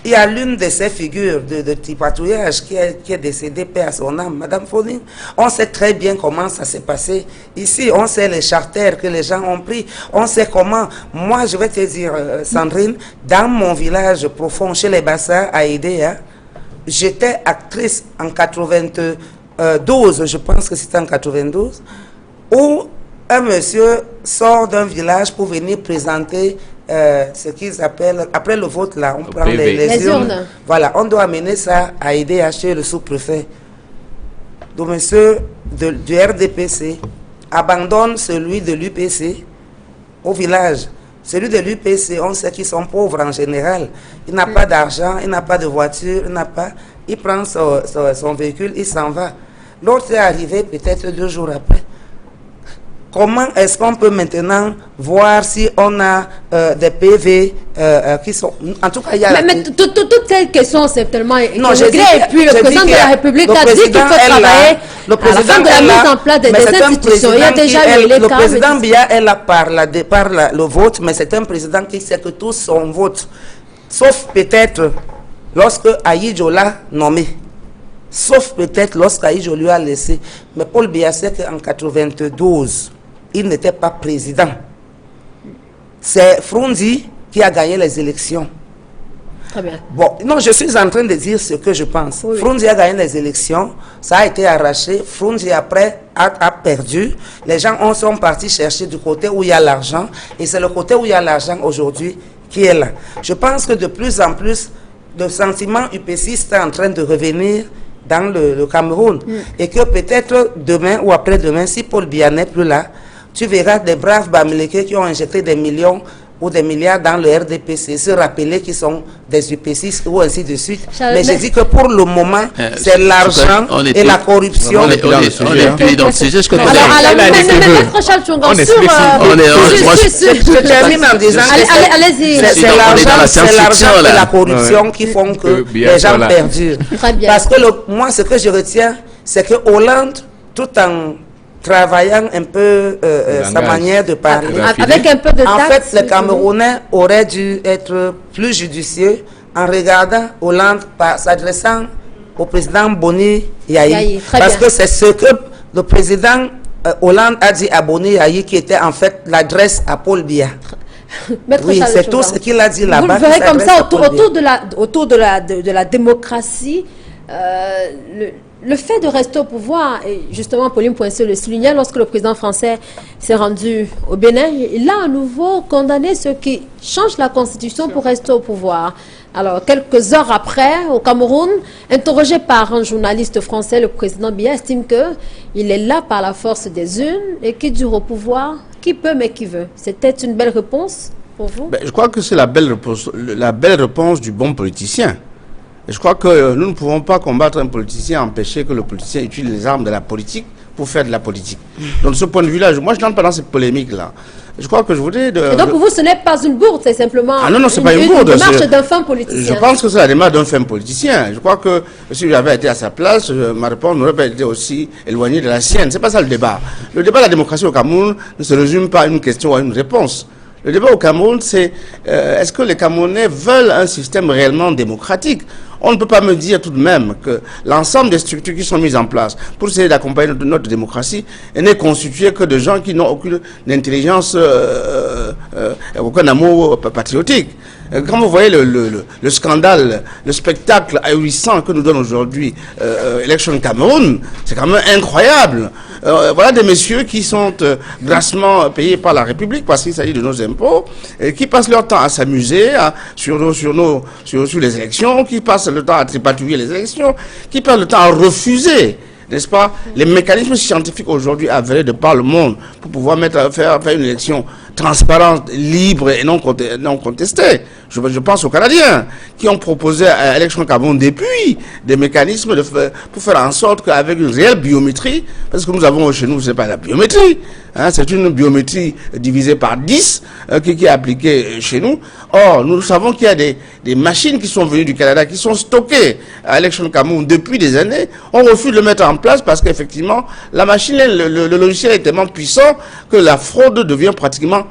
Il y a l'une de ces figures de tripatouillage qui est décédée, paix à son âme, Madame Foning. On sait très bien comment ça s'est passé. Ici, on sait les charters que les gens ont pris. On sait comment. Moi, je vais te dire, Sandrine, dans mon village profond, chez les Bassas, à Idéa, j'étais actrice en 92, je pense que c'était en 92, où un monsieur sort d'un village pour venir présenter ce qu'ils appellent, après le vote là, on prend les urnes. Voilà, on doit amener ça à aider chez le sous-préfet. Donc monsieur du RDPC abandonne celui de l'UPC au village. Celui de l'UPC, on sait qu'ils sont pauvres en général. Il n'a pas d'argent, il n'a pas de voiture, il prend son véhicule, il s'en va. L'autre est arrivé peut-être 2 jours après. comment est-ce qu'on peut maintenant voir si on a des PV qui sont... En tout cas, il y a... Mais toutes ces questions, c'est tellement... Non, j'ai dit... Et puis le président de la République a dit qu'il faut travailler à la fin de la mise en place des institutions. Il y a déjà eu les cas... Le président Biya est là par le vote, mais c'est un président qui sait que tous son vote. Sauf peut-être lorsque Ahidjo l'a nommé. Sauf peut-être lorsque Ahidjo lui a laissé. Mais Paul Biya sait qu'en 92, il n'était pas président. C'est Frunzi qui a gagné les élections. Très bien. Bon, non, je suis en train de dire ce que je pense. Oui. Frunzi a gagné les élections, ça a été arraché. Frunzi après a perdu. Les gens sont partis chercher du côté où il y a l'argent. Et c'est le côté où il y a l'argent aujourd'hui qui est là. Je pense que de plus en plus, le sentiment UPCiste est en train de revenir dans le Cameroun. Et que peut-être demain ou après-demain, si Paul Biya n'est plus là, tu verras des braves Bamileke qui ont injecté des millions ou des milliards dans le RDPC, se rappeler qu'ils sont des UPCistes ou ainsi de suite. Mais je dis que pour le moment, c'est l'argent et la corruption. On est plus dans le sujet. Je Alors, Maître Charles Tchonga, je termine en disant que allez-y. c'est l'argent et la corruption qui font que les gens perdurent. Parce que moi, ce que je retiens, c'est que Hollande, tout en travaillant un peu sa manière de parler. Avec un peu de tact. En fait, les Camerounais auraient dû être plus judicieux en regardant Hollande s'adressant au président Boni Yayi. Parce que c'est ce que le président Hollande a dit à Boni Yayi qui était en fait l'adresse à Paul Biya. Oui, c'est tout ce qu'il a dit là-bas. Vous le verrez comme ça, autour de la démocratie, le fait de rester au pouvoir, et justement Pauline Poinçeux le soulignait lorsque le président français s'est rendu au Bénin, il a à nouveau condamné ceux qui changent la constitution pour rester au pouvoir. Alors, quelques heures après, au Cameroun, interrogé par un journaliste français, le président Biya estime qu'il est là par la force des unes et qui dure au pouvoir, qui peut mais qui veut. C'était une belle réponse pour vous? Je crois que c'est la belle réponse du bon politicien. Et je crois que nous ne pouvons pas combattre un politicien, empêcher que le politicien utilise les armes de la politique pour faire de la politique. Donc de ce point de vue-là, moi je n'entre pas dans cette polémique-là. Je crois que je voudrais... Et donc pour vous, ce n'est pas une bourde, c'est simplement c'est pas une bourde, démarche d'un fin politicien. Je pense que c'est la démarche d'un fin politicien. Je crois que si j'avais été à sa place, ma réponse n'aurait pas été aussi éloignée de la sienne. C'est pas ça le débat. Le débat de la démocratie au Cameroun ne se résume pas à une question ou à une réponse. Le débat au Cameroun, c'est est-ce que les Camerounais veulent un système réellement démocratique? On ne peut pas me dire tout de même que l'ensemble des structures qui sont mises en place pour essayer d'accompagner notre démocratie n'est constitué que de gens qui n'ont aucune intelligence, aucun amour patriotique. Quand vous voyez le scandale, le spectacle ahurissant que nous donne aujourd'hui Election Cameroun, c'est quand même incroyable. Voilà des messieurs qui sont grassement payés par la République parce qu'il s'agit de nos impôts, et qui passent leur temps à s'amuser sur les élections, qui passent le temps à tripatouiller les élections, qui passent le temps à refuser, n'est-ce pas, les mécanismes scientifiques aujourd'hui avérés de par le monde pour pouvoir faire une élection transparente, libre et non contestée. Je pense aux Canadiens qui ont proposé à l'élection Cameroun depuis des mécanismes pour faire en sorte qu'avec une réelle biométrie, parce que nous avons chez nous, c'est pas la biométrie, hein, c'est une biométrie divisée par 10 qui est appliquée chez nous. Or, nous savons qu'il y a des machines qui sont venues du Canada, qui sont stockées à l'élection Cameroun depuis des années. On refuse de le mettre en place parce qu'effectivement, la machine, le logiciel est tellement puissant que la fraude devient pratiquement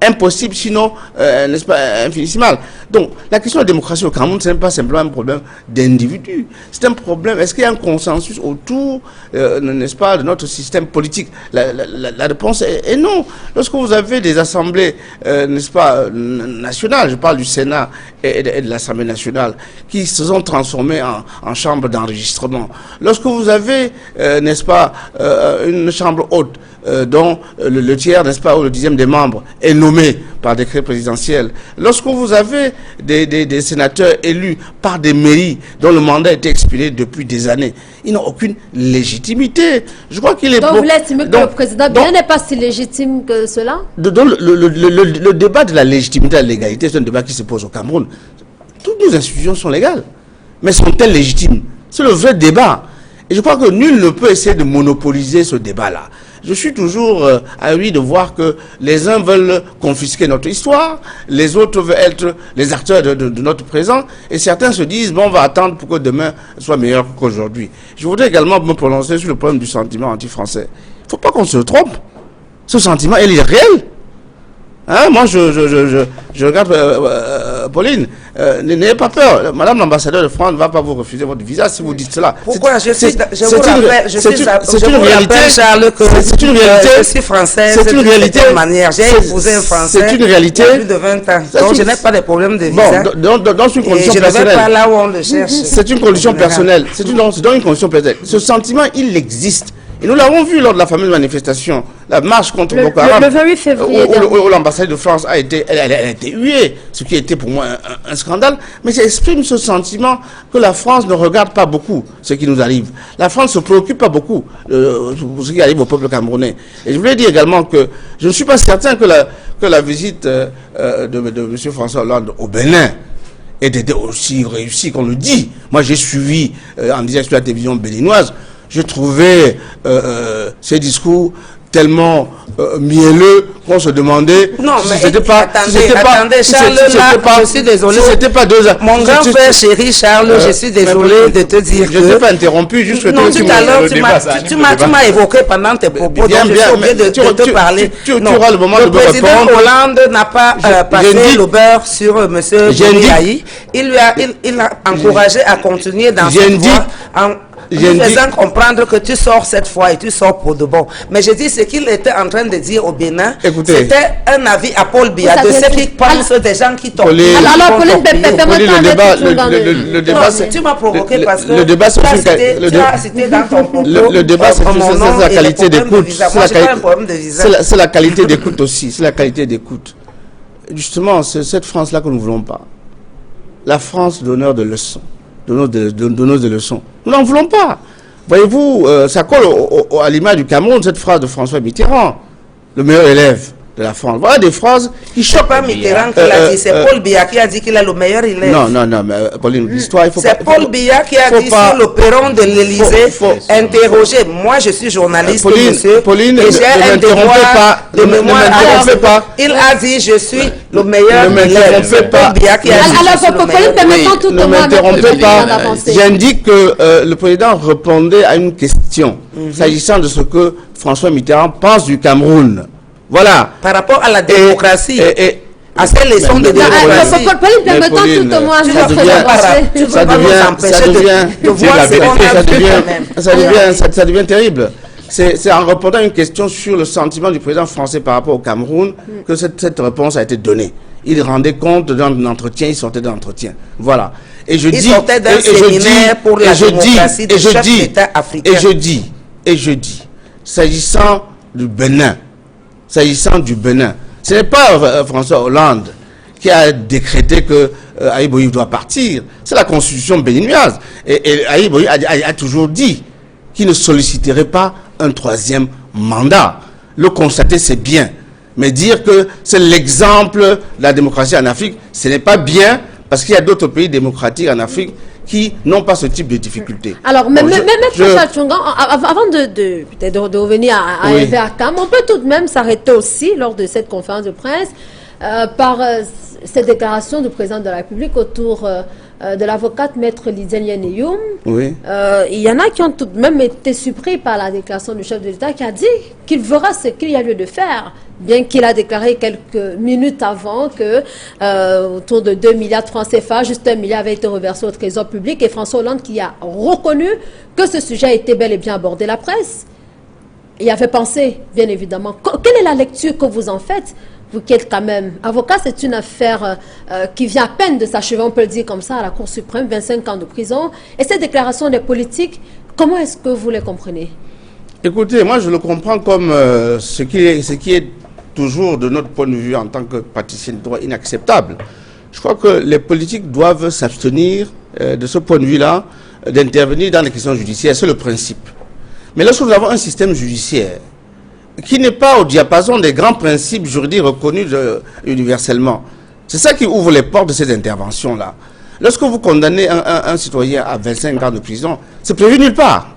impossible, sinon, n'est-ce pas, infinitesimal. Donc, la question de la démocratie au Cameroun, ce n'est pas simplement un problème d'individu. C'est un problème, est-ce qu'il y a un consensus autour, n'est-ce pas, de notre système politique? La réponse est non. Lorsque vous avez des assemblées, n'est-ce pas, nationales, je parle du Sénat et de l'Assemblée nationale, qui se sont transformées en chambres d'enregistrement. Lorsque vous avez, n'est-ce pas, une chambre haute, dont le tiers, n'est-ce pas, ou le 10e des membres est nommé par décret présidentiel. Lorsque vous avez des sénateurs élus par des mairies dont le mandat a été expiré depuis des années, ils n'ont aucune légitimité. Je crois qu'il est... Donc vous l'estimez que le président Biya n'est pas si légitime que cela? Donc le débat de la légitimité et de la légalité, c'est un débat qui se pose au Cameroun. Toutes nos institutions sont légales, mais sont-elles légitimes? C'est le vrai débat. Et je crois que nul ne peut essayer de monopoliser ce débat-là. je suis toujours ahuri de voir que les uns veulent confisquer notre histoire, les autres veulent être les acteurs de notre présent, et certains se disent, bon, on va attendre pour que demain soit meilleur qu'aujourd'hui. Je voudrais également me prononcer sur le problème du sentiment anti-français. Il ne faut pas qu'on se trompe. Ce sentiment, il est réel. Hein, moi, je regarde Pauline, n'ayez pas peur. Madame l'ambassadeur de France ne va pas vous refuser votre visa si vous dites cela. Pourquoi? Je vous rappelle, Charles, que je suis française. C'est une réalité. De manière. J'ai épousé un Français. C'est une réalité. Il y a plus de 20 ans. Donc, je n'ai pas de problème de visa. Bon, dans une condition personnelle. Je ne vais pas là où on le cherche. C'est une condition personnelle. C'est dans une condition personnelle. Ce sentiment, il existe. Et nous l'avons vu lors de la fameuse manifestation, la marche contre Boko Haram, le 28 février où l'ambassade de France a été huée, ce qui était pour moi un scandale, mais ça exprime ce sentiment que la France ne regarde pas beaucoup ce qui nous arrive. La France ne se préoccupe pas beaucoup pour ce qui arrive au peuple camerounais. Et je voulais dire également que je ne suis pas certain que la visite de M. François Hollande au Bénin était aussi réussie qu'on le dit. Moi, j'ai suivi en direct sur la télévision béninoise. Je trouvais ces discours tellement mielleux qu'on se demandait si c'était pas Charles, je suis désolé. Si c'était pas 2 ans. Mon grand frère chéri Charles, je suis désolé de te dire que... Je ne t'ai pas interrompu, juste non, tout à l'heure, tu m'as évoqué pendant tes propos, donc je suis obligé de te parler. Tu auras le moment de me répondre. Le président Hollande n'a pas passé le beurre sur M. Bouriaï. Il l'a encouragé à continuer dans cette voie en faisant comprendre que tu sors cette fois et tu sors pour de bon. Mais je dis ce qu'il était en train de dire au Bénin, c'était un avis à Paul Biya de ceux qui pensent des gens qui tombent. Alors, Pauline, le débat, tu m'as provoqué parce que le débat, tu as cité dans ton propos le débat, c'est la qualité d'écoute. C'est la qualité d'écoute aussi. C'est la qualité d'écoute. Justement, c'est cette France-là que nous ne voulons pas. La France donneur de leçons. Donneuse de leçons. Nous n'en voulons pas. Voyez-vous, ça colle à l'image du Cameroun, cette phrase de François Mitterrand, le meilleur élève de la France. Voilà des phrases qui choquent. C'est pas Mitterrand qui l'a dit, c'est Paul Biya qui a dit qu'il est le meilleur élève. Non, mais Pauline, l'histoire, il faut pas... C'est Paul Biya qui a dit sur le perron de l'Élysée, interrogé. Moi, je suis journaliste, monsieur, et j'ai un devoir de mémoire. Il a dit, je suis le meilleur élève. Paul Biya qui a dit, ne m'interrompez pas. J'indique que le président répondait à une question s'agissant de ce que François Mitterrand pense du Cameroun. Voilà. Par rapport à la démocratie. À ces leçons de démocratie. Ça devient terrible. C'est en répondant à une question sur le sentiment du président français par rapport au Cameroun que cette réponse a été donnée. Il rendait compte d'un entretien, il sortait d'un entretien. Voilà. Et je dis, sortait d'un séminaire pour la démocratie des chefs d'État africains. Et je dis, s'agissant du Bénin, ce n'est pas François Hollande qui a décrété que Aïe Boï doit partir. C'est la constitution béninoise. Et Aïe Boï a toujours dit qu'il ne solliciterait pas un 3e mandat. Le constater, c'est bien. Mais dire que c'est l'exemple de la démocratie en Afrique, ce n'est pas bien, parce qu'il y a d'autres pays démocratiques en Afrique qui n'ont pas ce type de difficultés. Alors, même François Tchongan, avant de revenir à Hervé Akam, on peut tout de même s'arrêter aussi lors de cette conférence de presse par cette déclaration du président de la République autour de l'avocate maître Lydiane Yeneyoum. Oui. Il y en a qui ont tout de même été surpris par la déclaration du chef de l'État qui a dit qu'il verra ce qu'il y a lieu de faire, bien qu'il a déclaré quelques minutes avant que autour de 2 milliards de francs CFA, juste 1 milliard avait été reversé au trésor public, et François Hollande qui a reconnu que ce sujet a été bel et bien abordé. La presse y avait pensé, bien évidemment. Quelle est la lecture que vous en faites? Vous qui êtes quand même avocat, c'est une affaire qui vient à peine de s'achever, on peut le dire comme ça, à la Cour suprême, 25 ans de prison. Et cette déclaration des politiques, comment est-ce que vous les comprenez? Écoutez, moi je le comprends comme ce qui est toujours, de notre point de vue en tant que praticien de droit, inacceptable. Je crois que les politiques doivent s'abstenir, de ce point de vue-là, d'intervenir dans les questions judiciaires. C'est le principe. Mais lorsque nous avons un système judiciaire qui n'est pas au diapason des grands principes juridiques reconnus universellement, c'est ça qui ouvre les portes de ces interventions-là. Lorsque vous condamnez un citoyen à 25 ans de prison, c'est prévu nulle part.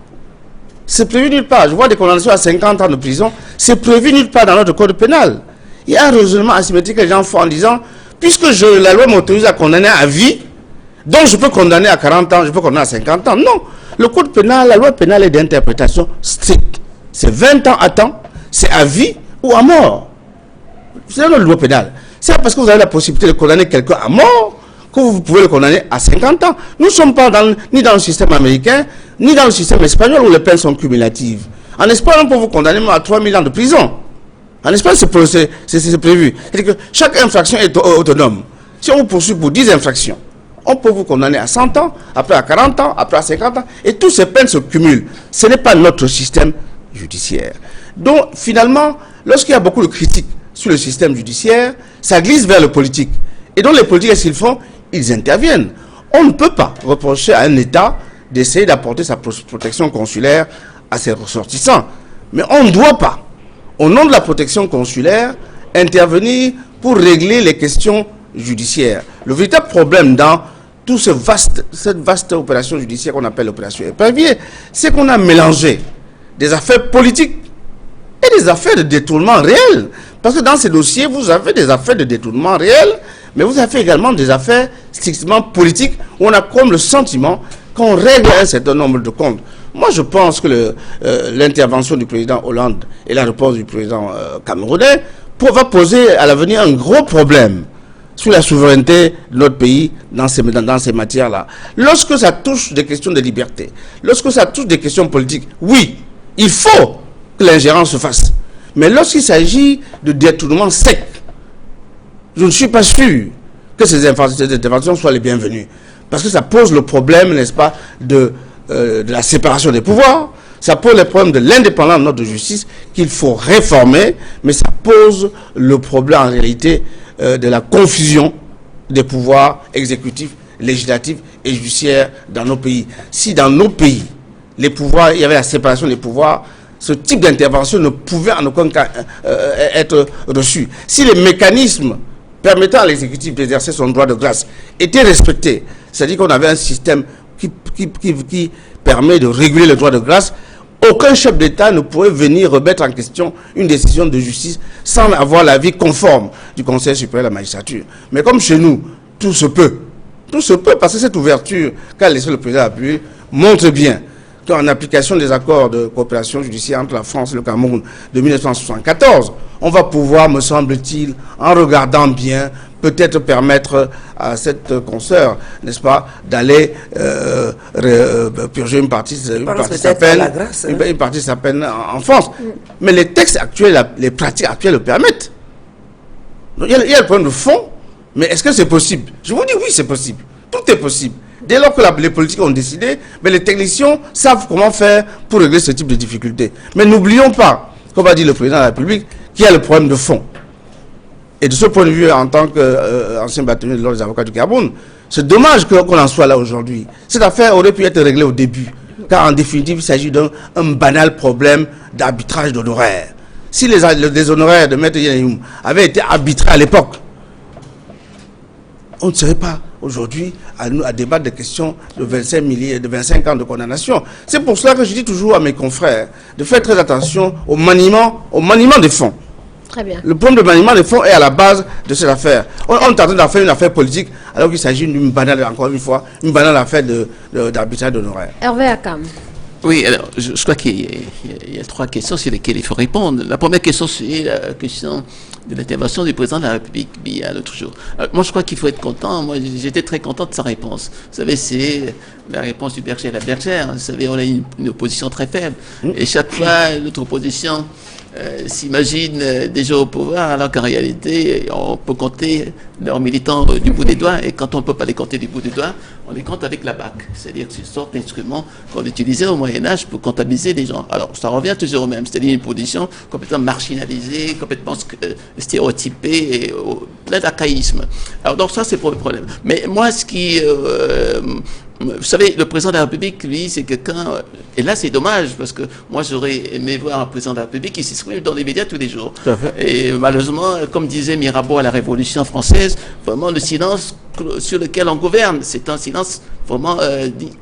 C'est prévu nulle part. Je vois des condamnations à 50 ans de prison. C'est prévu nulle part dans notre code pénal. Il y a un raisonnement asymétrique que les gens font en disant, puisque la loi m'autorise à condamner à vie, donc je peux condamner à 40 ans, je peux condamner à 50 ans. Non. Le code pénal, la loi pénale est d'interprétation stricte. C'est 20 ans à temps, c'est à vie ou à mort. C'est notre loi pénale. C'est parce que vous avez la possibilité de condamner quelqu'un à mort que vous pouvez le condamner à 50 ans. Nous ne sommes pas ni dans le système américain, ni dans le système espagnol où les peines sont cumulatives. En Espagne, on peut vous condamner à 3000 ans de prison. En Espagne, c'est prévu. C'est-à-dire que chaque infraction est autonome. Si on vous poursuit pour 10 infractions, on peut vous condamner à 100 ans, après à 40 ans, après à 50 ans, et toutes ces peines se cumulent. Ce n'est pas notre système judiciaire. Donc, finalement, lorsqu'il y a beaucoup de critiques sur le système judiciaire, ça glisse vers le politique. Et donc, les politiques, qu'est-ce qu'ils font? Ils interviennent. On ne peut pas reprocher à un État d'essayer d'apporter sa protection consulaire à ses ressortissants. Mais on ne doit pas, au nom de la protection consulaire, intervenir pour régler les questions judiciaires. Le véritable problème dans cette vaste opération judiciaire qu'on appelle l'opération Épervier, c'est qu'on a mélangé des affaires politiques et des affaires de détournement réel. Parce que dans ces dossiers, vous avez des affaires de détournement réel, mais vous avez également des affaires strictement politiques où on a comme le sentiment qu'on règle un certain nombre de comptes. Moi, je pense que l'intervention du président Hollande et la réponse du président camerounais va poser à l'avenir un gros problème sur la souveraineté de notre pays dans ces matières-là. Lorsque ça touche des questions de liberté, lorsque ça touche des questions politiques, oui, il faut que l'ingérence se fasse. Mais lorsqu'il s'agit de détournement sec, je ne suis pas sûr que ces interventions soient les bienvenues. Parce que ça pose le problème, n'est-ce pas, de la séparation des pouvoirs. Ça pose le problème de l'indépendance de notre justice qu'il faut réformer. Mais ça pose le problème en réalité de la confusion des pouvoirs exécutifs, législatifs et judiciaires dans nos pays. Si dans nos pays, les pouvoirs, il y avait la séparation des pouvoirs, ce type d'intervention ne pouvait en aucun cas être reçu. Si les mécanismes permettant à l'exécutif d'exercer son droit de grâce étaient respectés, c'est-à-dire qu'on avait un système qui permet de réguler le droit de grâce, aucun chef d'État ne pourrait venir remettre en question une décision de justice sans avoir l'avis conforme du Conseil supérieur de la magistrature. Mais comme chez nous, tout se peut. Tout se peut parce que cette ouverture qu'a laissé le président Appuyer montre bien qu'en application des accords de coopération judiciaire entre la France et le Cameroun de 1974, on va pouvoir, me semble-t-il, en regardant bien, peut-être permettre à cette consoeur, n'est-ce pas, d'aller purger une partie de sa peine, une partie de sa peine en France. Mais les textes actuels, les pratiques actuelles le permettent. Donc, il y a le problème de fond, mais est-ce que c'est possible? Je vous dis oui, c'est possible. Tout est possible. Dès lors que les politiques ont décidé, mais les techniciens savent comment faire pour régler ce type de difficultés. Mais n'oublions pas, comme a dit le président de la République, qu'il y a le problème de fond. Et de ce point de vue, en tant qu'ancien bâtonnier de l'ordre des avocats du Cameroun, c'est dommage qu'on en soit là aujourd'hui. Cette affaire aurait pu être réglée au début, car en définitive, il s'agit d'un banal problème d'arbitrage d'honoraires. Si les honoraires de Maître Yenayoum avaient été arbitrés à l'époque, on ne serait pas aujourd'hui à débattre des questions de 25 ans de condamnation. C'est pour cela que je dis toujours à mes confrères de faire très attention au maniement des fonds. Très bien. Le problème de maniement des fonds est à la base de cette affaire. On est en train d'en faire une affaire politique alors qu'il s'agit d'une banale, encore une fois, une banale affaire d'arbitrage d'honoraires. Hervé Akam. Oui, alors, je crois qu'il y a 3 questions sur lesquelles il faut répondre. La première question, c'est la question de l'intervention du président de la République l'autre jour. Moi, je crois qu'il faut être content. Moi, j'étais très content de sa réponse. Vous savez, c'est la réponse du berger à la bergère. Vous savez, on a une opposition très faible. Et chaque fois, notre opposition s'imagine déjà au pouvoir, alors qu'en réalité, on peut compter leurs militants du bout des doigts, et quand on ne peut pas les compter du bout des doigts, on les compte avec la BAC, c'est-à-dire que c'est une sorte d'instrument qu'on utilisait au Moyen-Âge pour comptabiliser les gens. Alors, ça revient toujours au même, c'est-à-dire une position complètement marginalisée, complètement stéréotypée, et plein d'archaïsme. Alors, donc ça, c'est pour le problème. Mais moi, ce qui... vous savez, le président de la République, lui, c'est quelqu'un... Et là, c'est dommage, parce que moi, j'aurais aimé voir un président de la République qui s'exprime dans les médias tous les jours. Et malheureusement, comme disait Mirabeau à la Révolution française, vraiment, le silence sur lequel on gouverne. C'est un silence vraiment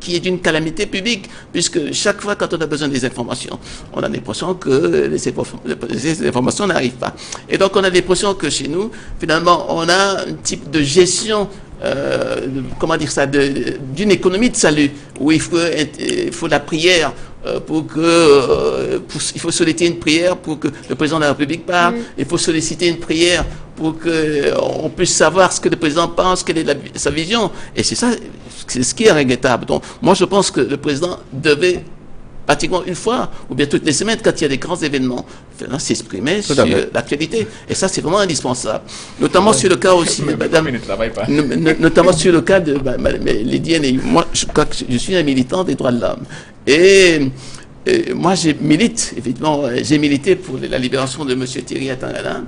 qui est d'une calamité publique, puisque chaque fois quand on a besoin des informations, on a l'impression que les informations n'arrivent pas. Et donc on a l'impression que chez nous, finalement, on a un type de gestion comment dire ça, d'une économie de salut, où il faut la prière il faut solliciter une prière pour que le président de la République parle, il faut solliciter une prière pour qu'on puisse savoir ce que le président pense, quelle est sa vision. Et c'est ça, c'est ce qui est regrettable. Donc, moi, je pense que le président devait pratiquement une fois, ou bien toutes les semaines, quand il y a des grands événements, s'exprimer sur l'actualité. Et ça, c'est vraiment indispensable. Notamment sur le cas aussi, notamment sur le cas de Lydienne. Moi, je crois que je suis un militant des droits de l'homme. Et moi, j'ai milité pour la libération de M. Thierry Atangana.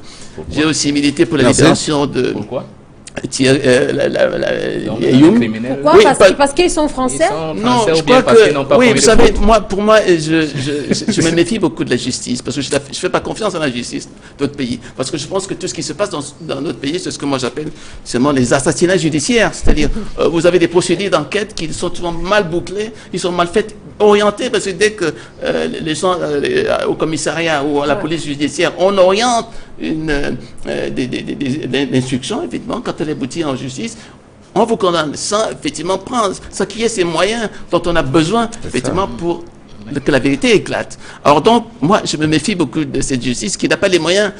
J'ai aussi milité pour la libération de... Pourquoi? Pourquoi? Oui, parce qu'ils sont français? Non, je crois que... Oui, vous savez, pour moi, je me méfie beaucoup de la justice, parce que je ne fais pas confiance à la justice d'autres pays. Parce que je pense que tout ce qui se passe dans notre pays, c'est ce que moi j'appelle seulement les assassinats judiciaires. C'est-à-dire, vous avez des procédures d'enquête qui sont souvent mal bouclées, ils sont mal faites, orientées, parce que dès que les gens au commissariat ou à la police judiciaire, on oriente l'instruction, effectivement, quand elle aboutit en justice, on vous condamne sans, effectivement, sans qu'il y ait ces moyens dont on a besoin, effectivement, pour que la vérité éclate. Alors donc, moi, je me méfie beaucoup de cette justice qui n'a pas les moyens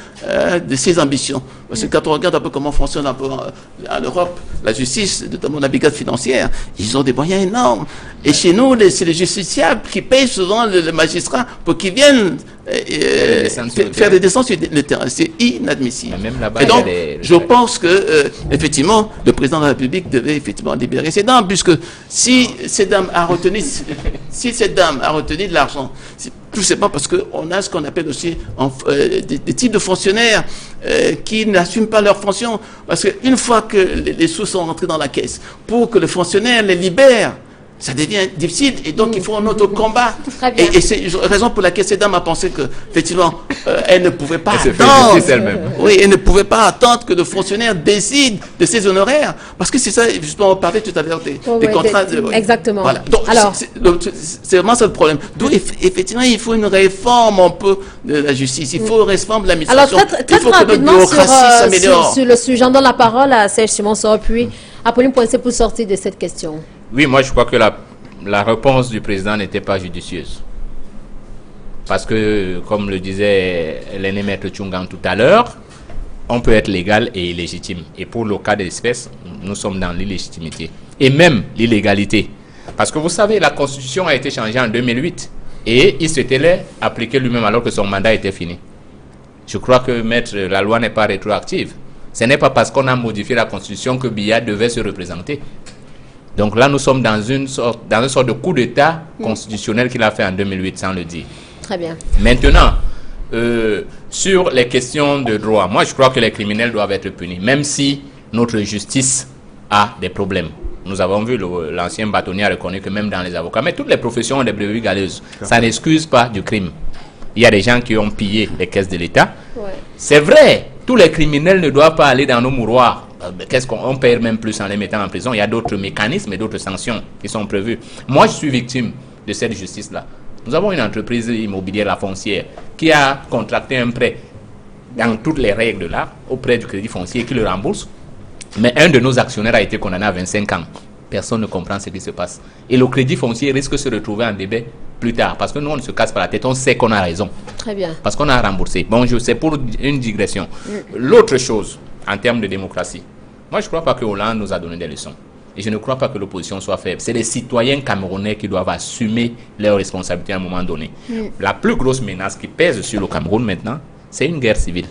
de ses ambitions. Parce que quand on regarde un peu comment fonctionne un peu en Europe, la justice, notamment la brigade financière, ils ont des moyens énormes. Et chez nous, c'est les justiciables qui payent souvent le magistrat pour qu'ils viennent faire des descentes sur le terrain. C'est inadmissible. Et donc, je pense que, effectivement, le président de la République devait effectivement libérer ces dames, puisque si cette dame a retenu de l'argent, tout simplement parce qu'on a ce qu'on appelle aussi des types de fonctionnaires qui n'assument pas leurs fonctions. Parce qu'une fois que les sous sont rentrés dans la caisse, pour que le fonctionnaire les libère, ça devient difficile, et donc il faut un autre combat. Et c'est la raison pour laquelle cette dame a pensé que, effectivement, elle ne pouvait pas attendre. Oui, elle ne pouvait pas attendre que le fonctionnaire décide de ses honoraires. Parce que c'est ça, justement, on parlait tout à l'heure des contrats. Exactement. Voilà. Donc, c'est vraiment ça le problème. Donc, effectivement, il faut une réforme un peu de la justice. Il faut réformer l'administration. Alors, très rapidement, sur le sujet, j'en donne la parole à Serge Simonson, puis Apolline Poinsé pour sortir de cette question. Oui, moi je crois que la réponse du président n'était pas judicieuse. Parce que, comme le disait l'aîné maître Tchungan tout à l'heure, on peut être légal et illégitime. Et pour le cas de l'espèce, nous sommes dans l'illégitimité. Et même l'illégalité. Parce que vous savez, la Constitution a été changée en 2008. Et il s'était appliqué lui-même alors que son mandat était fini. Je crois que la loi n'est pas rétroactive. Ce n'est pas parce qu'on a modifié la Constitution que Biya devait se représenter. Donc là, nous sommes dans une sorte de coup d'État constitutionnel qu'il a fait en 2008, sans le dire. Très bien. Maintenant, sur les questions de droit, moi je crois que les criminels doivent être punis, même si notre justice a des problèmes. Nous avons vu, l'ancien bâtonnier a reconnu que même dans les avocats, mais toutes les professions ont des brebis galeuses. Ça n'excuse pas du crime. Il y a des gens qui ont pillé les caisses de l'État. Ouais. C'est vrai, tous les criminels ne doivent pas aller dans nos mouroirs. Qu'est-ce qu'on perd même plus en les mettant en prison? Il y a d'autres mécanismes et d'autres sanctions qui sont prévues. Moi, je suis victime de cette justice-là. Nous avons une entreprise immobilière, la foncière, qui a contracté un prêt dans toutes les règles là, auprès du crédit foncier qui le rembourse. Mais un de nos actionnaires a été condamné à 25 ans. Personne ne comprend ce qui se passe. Et le crédit foncier risque de se retrouver en débat plus tard. Parce que nous, on ne se casse pas la tête. On sait qu'on a raison. Très bien. Parce qu'on a remboursé. Bon, c'est pour une digression. L'autre chose, en termes de démocratie, moi, je ne crois pas que Hollande nous a donné des leçons. Et je ne crois pas que l'opposition soit faible. C'est les citoyens camerounais qui doivent assumer leurs responsabilités à un moment donné. La plus grosse menace qui pèse sur le Cameroun maintenant, c'est une guerre civile.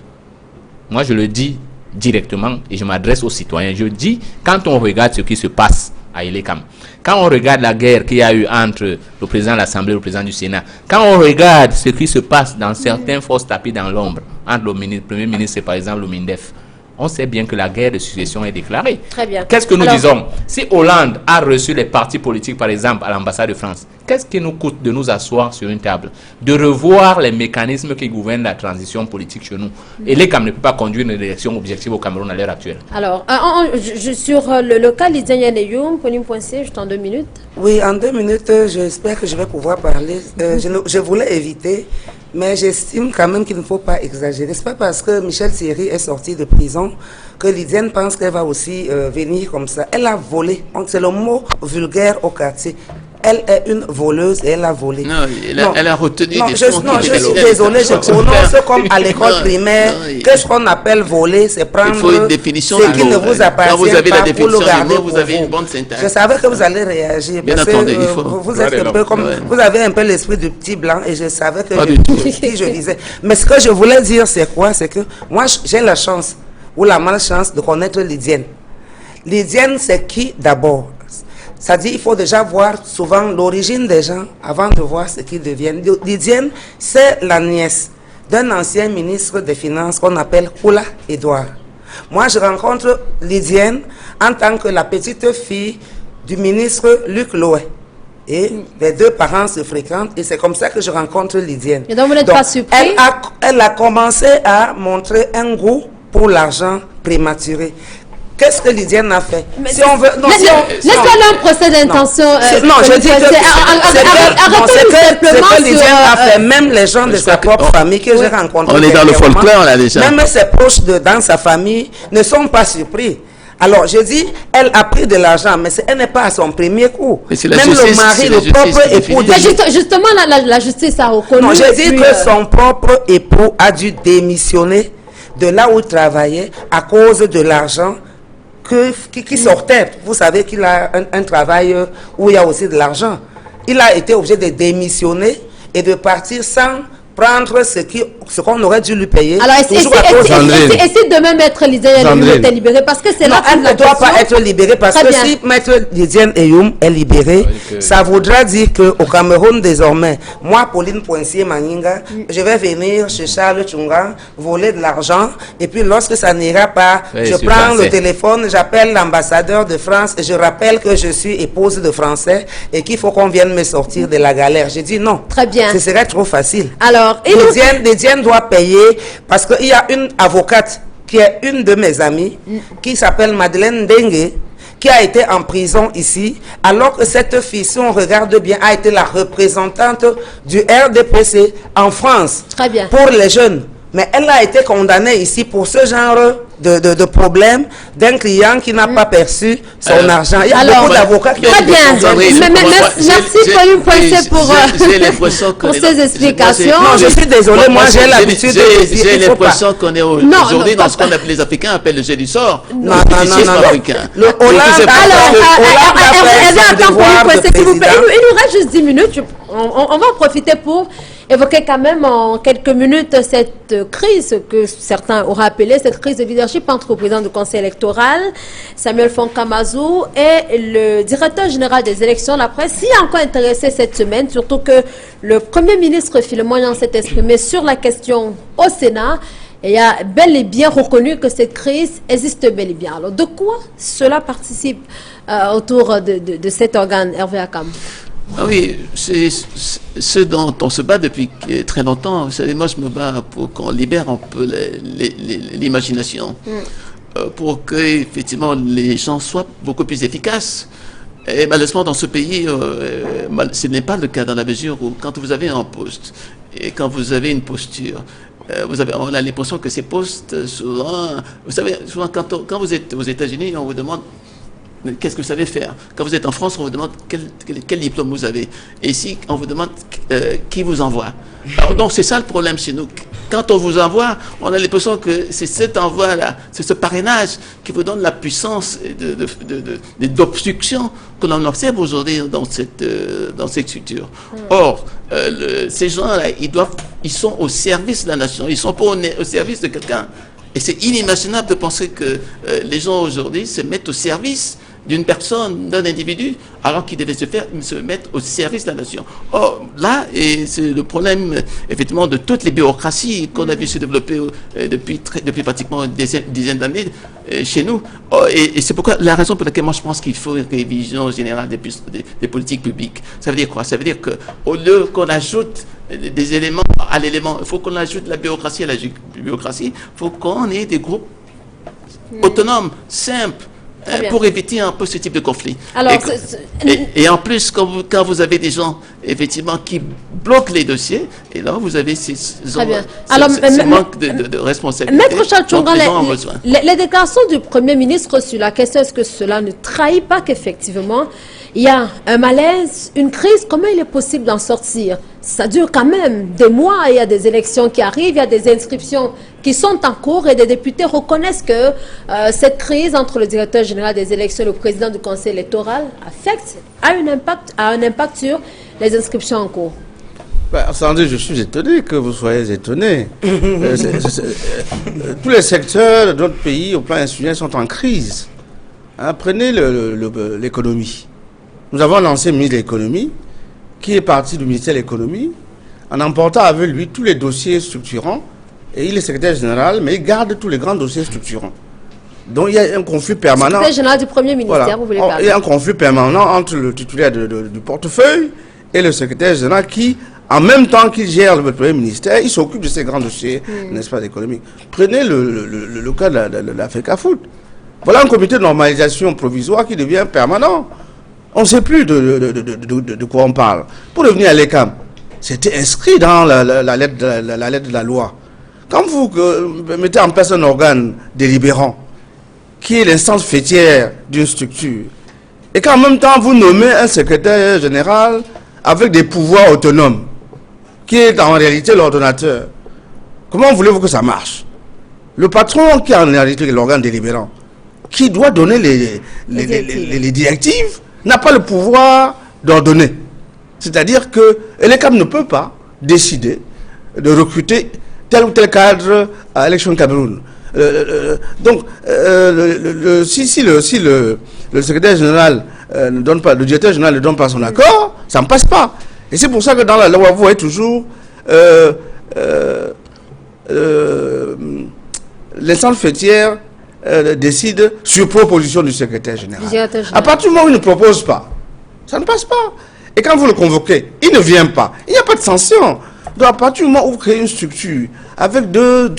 Moi, je le dis directement et je m'adresse aux citoyens. Je dis, quand on regarde ce qui se passe à Ilekam, quand on regarde la guerre qu'il y a eu entre le président de l'Assemblée et le président du Sénat, quand on regarde ce qui se passe dans certains forces tapis dans l'ombre, entre le Premier ministre et par exemple le MINDEF, On sait bien que la guerre de succession est déclarée. Très bien. Qu'est-ce que nous disons? Si Hollande a reçu les partis politiques, par exemple, à l'ambassade de France, qu'est-ce qui nous coûte de nous asseoir sur une table, de revoir les mécanismes qui gouvernent la transition politique chez nous? Et l'ECAM ne peut pas conduire une élection objective au Cameroun à l'heure actuelle. Alors, sur le cas Lydiane Yaneyoum, Pauline Poincé, juste en 2 minutes. Oui, en 2 minutes, j'espère que je vais pouvoir parler. Je voulais éviter, mais j'estime quand même qu'il ne faut pas exagérer. C'est pas parce que Michel Thierry est sorti de prison que Lydiane pense qu'elle va aussi venir comme ça. Elle a volé. C'est le mot vulgaire au quartier. Elle est une voleuse et elle a volé. Non, elle a retenu non, des je suis désolé, je prononce comme à l'école primaire. Qu'est-ce qu'on appelle voler? C'est prendre une définition ce qui ne vous appartient quand vous avez pas la pour le garder vous avez une bonne syntaxe. Je savais que vous allez réagir. Bien parce entendu, que, vous êtes un peu comme, vous avez un peu l'esprit du petit blanc et je savais que je disais. Mais ce que je voulais dire, c'est quoi? C'est que moi, j'ai la chance ou la malchance de connaître Lydiane. Lydiane, c'est qui d'abord? C'est-à-dire qu'il faut déjà voir souvent l'origine des gens avant de voir ce qu'ils deviennent. Lydiane, c'est la nièce d'un ancien ministre des Finances qu'on appelle Koula Edouard. Moi, je rencontre Lydiane en tant que la petite fille du ministre Luc Loé. Et les deux parents se fréquentent et c'est comme ça que je rencontre Lydiane. Et donc vous n'êtes pas surpris? Elle a commencé à montrer un goût pour l'argent prématuré. Qu'est-ce que Lydiane a fait? Si on veut, n'est-ce pas un procès d'intention? Non, je dis que c'est que Lydiane a fait. Même les gens de sa propre famille que j'ai rencontrés. On est dans le folklore là déjà. Même ses proches dans sa famille ne sont pas surpris. Alors, je dis, elle a pris de l'argent, mais elle n'est pas à son premier coup. Même le mari, le propre époux... Justement, la justice a reconnu... Non, je dis que son propre époux a dû démissionner de là où il travaillait à cause de l'argent qui sortait. Vous savez qu'il a un travail où il y a aussi de l'argent. Il a été obligé de démissionner et de partir sans prendre ce qu'on aurait dû lui payer. Alors, et si demain Maître Lydiane Yaneyoum était libérée, parce que c'est là elle ne doit pas être libérée, parce que si Maître Lydiane Yaneyoum est libérée, ça voudra dire qu'au Cameroun désormais, moi, Pauline Poincier Maninga, je vais venir chez Charles Tchunga, voler de l'argent, et puis lorsque ça n'ira pas, je prends le téléphone, j'appelle l'ambassadeur de France, et je rappelle que je suis épouse de Français, et qu'il faut qu'on vienne me sortir de la galère. Je dis non. Très bien. Ce serait trop facile. Alors, Lydiane doit payer parce qu'il y a une avocate qui est une de mes amies qui s'appelle Madeleine Dengue qui a été en prison ici alors que cette fille, si on regarde bien, a été la représentante du RDPC en France. Très bien. Pour les jeunes. Mais elle a été condamnée ici pour ce genre de problème d'un client qui n'a pas perçu son argent. Il y a beaucoup d'avocats qui ont été condamnés. Merci Pauline Poincé pour ces explications. Non, je suis désolé, moi j'ai l'habitude de dire. J'ai l'impression qu'on est aujourd'hui dans ce qu'on appelle, les Africains appellent le jeu du sort. Non. Le Hollande. Il nous reste juste 10 minutes. On va en profiter pour évoquer quand même en quelques minutes cette crise que certains auraient appelée, cette crise de leadership entre le président du conseil électoral, Samuel Fonkamazou, et le directeur général des élections, la presse, s'y est encore intéressé cette semaine, surtout que le premier ministre Philemon s'est exprimé sur la question au Sénat, et il a bel et bien reconnu que cette crise existe bel et bien. Alors, de quoi cela participe autour de cet organe, Hervé Akam? Ah oui, c'est ce dont on se bat depuis très longtemps. Vous savez, moi je me bats pour qu'on libère un peu l'imagination, pour que effectivement les gens soient beaucoup plus efficaces. Et malheureusement dans ce pays, ce n'est pas le cas dans la mesure où quand vous avez un poste et quand vous avez une posture, on a l'impression que ces postes souvent, vous savez, souvent quand vous êtes aux États-Unis, on vous demande qu'est-ce que vous savez faire. Quand vous êtes en France, on vous demande quel diplôme vous avez. Et ici, on vous demande qui vous envoie. Alors, donc, c'est ça le problème chez nous. Quand on vous envoie, on a l'impression que c'est cet envoi-là, c'est ce parrainage qui vous donne la puissance d'obstruction que l'on observe aujourd'hui dans cette structure. Or, ces gens-là, ils sont au service de la nation. Ils ne sont pas au service de quelqu'un. Et c'est inimaginable de penser que les gens aujourd'hui se mettent au service d'une personne, d'un individu, alors qu'il devait se mettre au service de la nation. Or, là, c'est le problème, effectivement, de toutes les bureaucraties qu'on a vu se développer depuis pratiquement une dizaine d'années chez nous. Et c'est pourquoi, la raison pour laquelle moi je pense qu'il faut une révision générale des politiques publiques. Ça veut dire quoi? Ça veut dire qu'au lieu qu'on ajoute des éléments à l'élément, il faut qu'on ajoute la bureaucratie à la bureaucratie, il faut qu'on ait des groupes autonomes, simples, pour éviter un peu ce type de conflit. Alors, et en plus, quand vous avez des gens, effectivement, qui bloquent les dossiers, et là, vous avez ces manque de responsabilité. Maître Charles Tchonga, les déclarations du Premier ministre sur la question, est-ce que cela ne trahit pas qu'effectivement, il y a un malaise, une crise, comment il est possible d'en sortir? Ça dure quand même des mois, il y a des élections qui arrivent, il y a des inscriptions qui sont en cours et des députés reconnaissent que cette crise entre le directeur général des élections et le président du conseil électoral a un impact sur les inscriptions en cours. Sandrine, je suis étonné que vous soyez étonné. Tous les secteurs de notre pays au plan institutionnel sont en crise. Prenez l'économie. Nous avons un ancien ministre de l'économie qui est parti du ministère de l'économie en emportant avec lui tous les dossiers structurants. Et il est secrétaire général, mais il garde tous les grands dossiers structurants. Donc il y a un conflit permanent. Secrétaire général du Premier ministère, voilà. Vous voulez parler. Il y a un conflit permanent entre le titulaire du portefeuille et le secrétaire général qui, en même temps qu'il gère le Premier ministère, il s'occupe de ces grands dossiers, n'est-ce pas, économiques. Prenez le cas de l'Africa Food. Voilà un comité de normalisation provisoire qui devient permanent. On ne sait plus de quoi on parle. Pour revenir à l'ECAM, c'était inscrit dans la lettre de la loi. Quand vous mettez en place un organe délibérant, qui est l'instance fêtière d'une structure, et qu'en même temps vous nommez un secrétaire général avec des pouvoirs autonomes, qui est en réalité l'ordonnateur, comment voulez-vous que ça marche? Le patron qui est en réalité l'organe délibérant, qui doit donner les directives, n'a pas le pouvoir d'ordonner. C'est-à-dire que l'ECAM ne peut pas décider de recruter tel ou tel cadre à Élection Cameroun. Donc, si le secrétaire général ne donne pas, le directeur général ne donne pas son accord, ça ne passe pas. Et c'est pour ça que dans la loi, vous voyez toujours l'instance fêtière décide sur proposition du secrétaire général. À partir du moment où il ne propose pas, ça ne passe pas. Et quand vous le convoquez, il ne vient pas. Il n'y a pas de sanction. Donc à partir du moment où vous créez une structure avec deux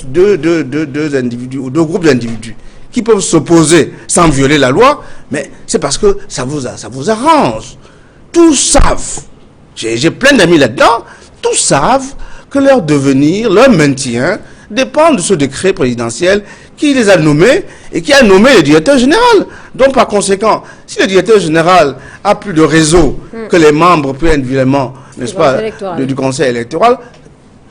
individus ou deux groupes d'individus qui peuvent s'opposer sans violer la loi, mais c'est parce que ça vous arrange. Tous savent, j'ai plein d'amis là-dedans, tous savent que leur devenir, leur maintien dépend de ce décret présidentiel qui les a nommés et qui a nommé le directeur général. Donc par conséquent, si le directeur général a plus de réseau que les membres plus individuellement, n'est-ce pas, du conseil électoral,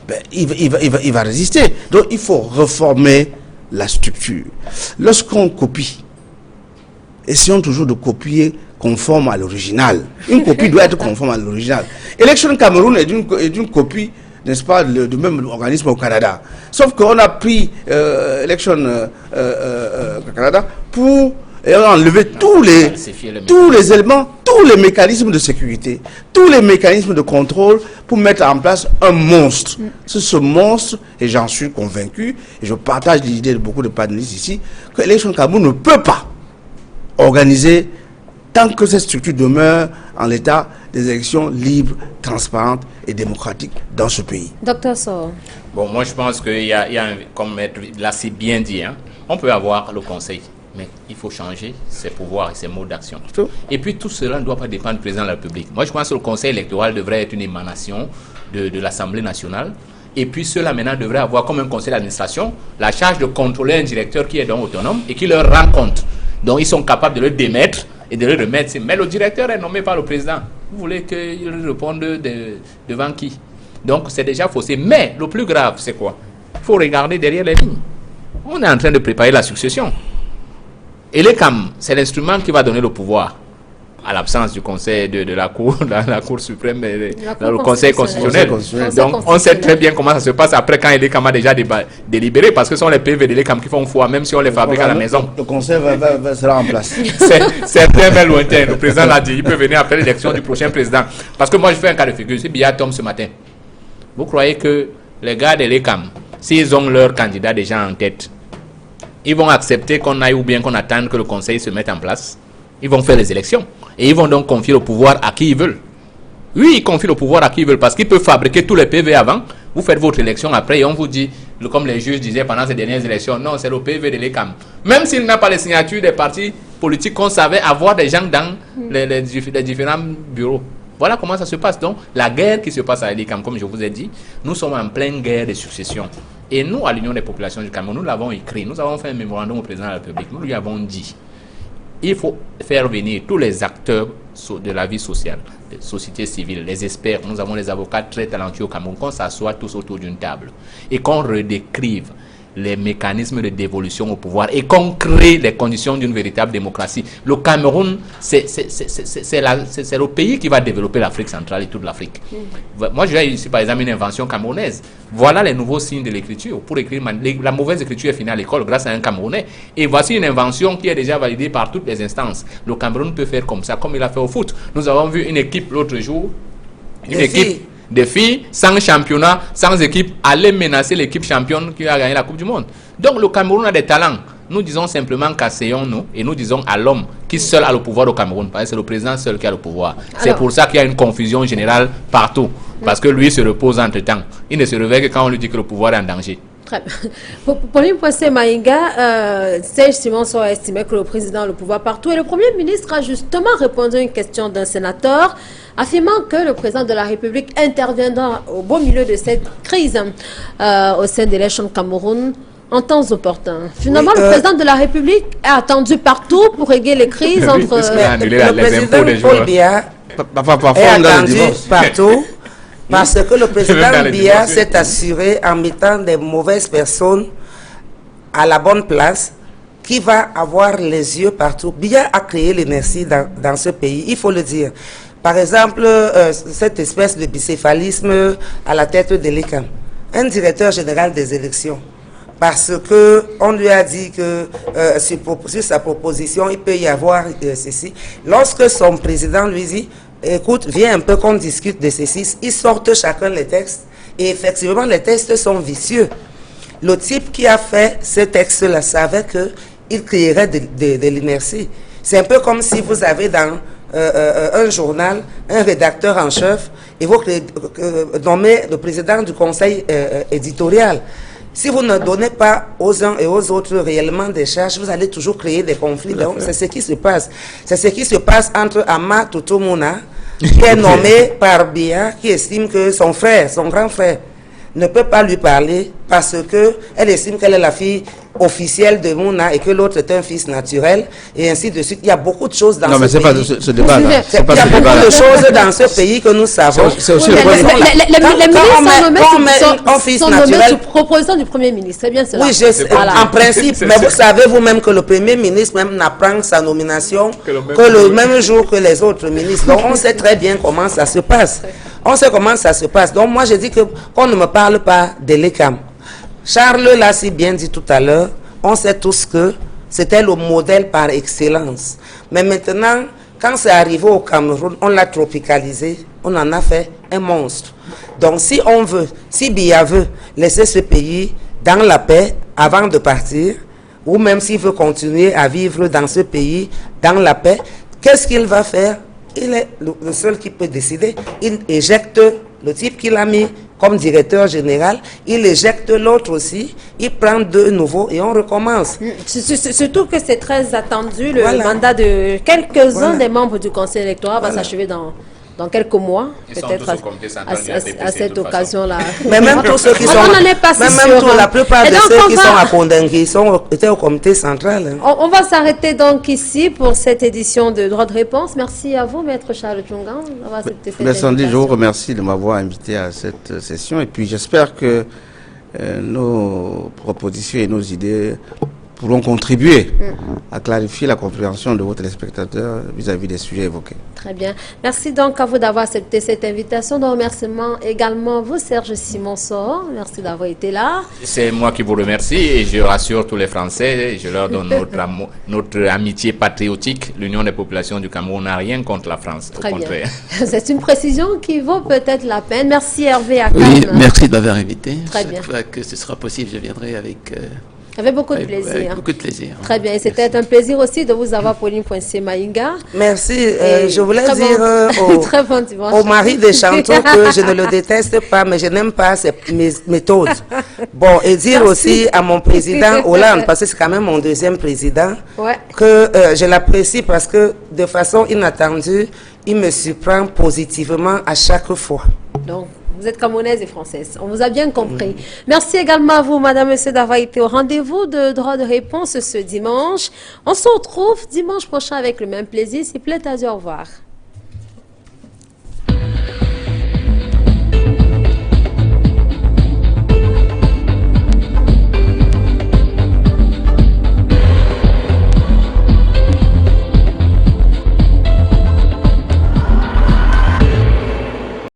ben, il va résister. Donc il faut reformer la structure. Lorsqu'on copie, essayons toujours de copier conforme à l'original. Une copie doit être conforme à l'original. Élection Cameroun est d'une copie, n'est-ce pas, du même organisme au Canada. Sauf qu'on a pris Election Canada pour enlever tous les éléments, tous les mécanismes de sécurité, tous les mécanismes de contrôle pour mettre en place un monstre. C'est ce monstre, et j'en suis convaincu, et je partage l'idée de beaucoup de panélistes ici, que Election Cameroun ne peut pas organiser, tant que cette structure demeure en l'état, des élections libres, transparentes et démocratiques dans ce pays. Docteur Soro. Bon, moi je pense qu'il y a comme Maître l'a si bien dit, hein, on peut avoir le conseil, mais il faut changer ses pouvoirs et ses modes d'action. Et puis tout cela ne doit pas dépendre du président de la République. Moi je pense que le conseil électoral devrait être une émanation de l'Assemblée nationale. Et puis ceux-là maintenant devraient avoir comme un conseil d'administration la charge de contrôler un directeur qui est donc autonome et qui leur rend compte. Donc ils sont capables de le démettre et de le remettre. Mais le directeur est nommé par le président. Vous voulez qu'il réponde devant qui? Donc c'est déjà faussé. Mais le plus grave, c'est quoi? Il faut regarder derrière les lignes. On est en train de préparer la succession. Et l'ECAM, c'est l'instrument qui va donner le pouvoir. à l'absence du conseil de la Cour, la Cour suprême, le Conseil constitutionnel. Donc, on sait très bien comment ça se passe après quand l'ECAM a déjà délibéré, parce que ce sont les PV de l'ECAM qui font foi, même si on les fabrique à la maison. Le Conseil sera en place. C'est très, très lointain. Le président l'a dit, il peut venir après l'élection du prochain président. Parce que moi, je fais un cas de figure. Si Biya tombe ce matin, vous croyez que les gars de l'ECAM, s'ils ont leur candidat déjà en tête, ils vont accepter qu'on aille ou bien qu'on attende que le conseil se mette en place? Ils vont faire les élections. Et ils vont donc confier le pouvoir à qui ils veulent. Oui, ils confient le pouvoir à qui ils veulent parce qu'ils peuvent fabriquer tous les PV avant. Vous faites votre élection après et on vous dit, comme les juges disaient pendant ces dernières élections, non, c'est le PV de l'ECAM. Même s'il n'a pas les signatures des partis politiques qu'on savait avoir des gens dans les différents bureaux. Voilà comment ça se passe. Donc, la guerre qui se passe à l'ECAM, comme je vous ai dit, nous sommes en pleine guerre de succession. Et nous, à l'Union des populations du Cameroun, nous l'avons écrit, nous avons fait un mémorandum au président de la République, nous lui avons dit, il faut faire venir tous les acteurs de la vie sociale, les sociétés civiles, les experts. Nous avons des avocats très talentueux au Cameroun, qu'on s'assoit tous autour d'une table et qu'on redécrive les mécanismes de dévolution au pouvoir et qu'on crée les conditions d'une véritable démocratie. Le Cameroun, c'est le pays qui va développer l'Afrique centrale et toute l'Afrique. Moi, j'ai ici, par exemple, une invention camerounaise. Voilà les nouveaux signes de l'écriture. Pour écrire, la mauvaise écriture est finie à l'école grâce à un Camerounais. Et voici une invention qui est déjà validée par toutes les instances. Le Cameroun peut faire comme ça, comme il a fait au foot. Nous avons vu une équipe l'autre jour, une équipe de filles, sans championnat, sans équipe, aller menacer l'équipe championne qui a gagné la Coupe du Monde. Donc le Cameroun a des talents. Nous disons simplement qu'asseyons-nous et nous disons à l'homme qui seul a le pouvoir au Cameroun, parce que c'est le président seul qui a le pouvoir. C'est pour ça qu'il y a une confusion générale partout, parce que lui se repose entre-temps. Il ne se réveille que quand on lui dit que le pouvoir est en danger. Très bien. Pour lui, Maïga, Serge Simonso a estimé que le président a le pouvoir partout et le Premier ministre a justement répondu à une question d'un sénateur affirmant que le président de la République interviendra au beau milieu de cette crise au sein de l'échelon Cameroun en temps opportun. Finalement, le président de la République est attendu partout pour régler les crises entre... Le président Paul Biya est attendu partout. Parce que le président Biya s'est assuré en mettant des mauvaises personnes à la bonne place qui va avoir les yeux partout. Biya a créé l'inertie dans ce pays, il faut le dire. Par exemple, cette espèce de bicéphalisme à la tête de l'ECAM. Un directeur général des élections. Parce qu'on lui a dit que sur sa proposition, il peut y avoir ceci. Lorsque son président lui dit, écoute, viens un peu qu'on discute de ceci, ils sortent chacun les textes. Et effectivement, les textes sont vicieux. Le type qui a fait ce texte-là savait qu'il créerait de l'inertie. C'est un peu comme si vous avez dans un journal un rédacteur en chef et vous nommez le président du conseil éditorial. Si vous ne donnez pas aux uns et aux autres réellement des charges, vous allez toujours créer des conflits. Donc, c'est ce qui se passe. C'est ce qui se passe entre Ama Toutoumuna, qui est nommé par Biya, qui estime que son frère, son grand frère, ne peut pas lui parler parce qu'elle estime qu'elle est la fille officielle de Mouna et que l'autre est un fils naturel et ainsi de suite. Il y a beaucoup de choses dans ce pays. Non, mais c'est pas ce débat-là. Il y a beaucoup de choses dans ce pays que nous savons. C'est aussi le problème. Les ministres sont nommés sous proposition du Premier ministre. C'est bien cela. Oui, en principe. Mais vous savez vous-même que le Premier ministre même n'apprend sa nomination que le même jour que les autres ministres. Donc on sait très bien comment ça se passe. On sait comment ça se passe. Donc moi je dis qu'on ne me parle pas de l'ECAM. Charles l'a si bien dit tout à l'heure, on sait tous que c'était le modèle par excellence. Mais maintenant, quand c'est arrivé au Cameroun, on l'a tropicalisé, on en a fait un monstre. Donc si on veut, si Biya veut laisser ce pays dans la paix avant de partir, ou même s'il veut continuer à vivre dans ce pays dans la paix, qu'est-ce qu'il va faire? Il est le seul qui peut décider. Il éjecte le type qu'il a mis comme directeur général, il éjecte l'autre aussi, il prend deux nouveaux et on recommence. Surtout que c'est très attendu, le mandat de quelques-uns des membres du conseil électoral va s'achever dans quelques mois, peut-être à cette occasion-là. Mais même tous ceux qui sont... On n'en est pas si sûr. La plupart de ceux qui sont à Kondengui étaient au comité central. On va s'arrêter donc ici pour cette édition de Droit de réponse. Merci à vous, Maître Charles Djongan. Sandy, je vous remercie de m'avoir invité à cette session. Et puis j'espère que nos propositions et nos idées pourront contribuer à clarifier la compréhension de vos téléspectateurs vis-à-vis des sujets évoqués. Très bien. Merci donc à vous d'avoir accepté cette invitation. De remerciement également vous, Serge Simonsor. Merci d'avoir été là. C'est moi qui vous remercie et je rassure tous les Français. Je leur donne notre amitié patriotique. L'Union des populations du Cameroun n'a rien contre la France. Très au contraire. C'est une précision qui vaut peut-être la peine. Merci Hervé Akam. Oui, merci de m'avoir invité. Très bien. Chaque fois que ce sera possible, je viendrai avec beaucoup de plaisir. Avec beaucoup de plaisir. Très bien. Et c'était un plaisir aussi de vous avoir, Pauline Poinsé-Maïga. Merci. Je voulais dire au mari de Chanteau que je ne le déteste pas, mais je n'aime pas ses méthodes. Bon, et dire aussi à mon président Hollande, parce que c'est quand même mon deuxième président, que je l'apprécie parce que de façon inattendue, il me surprend positivement à chaque fois. Donc, vous êtes camerounaise et française. On vous a bien compris. Merci également à vous, madame, monsieur, d'avoir été au rendez-vous de droit de réponse ce dimanche. On se retrouve dimanche prochain avec le même plaisir. S'il plaît, à Dieu, au revoir.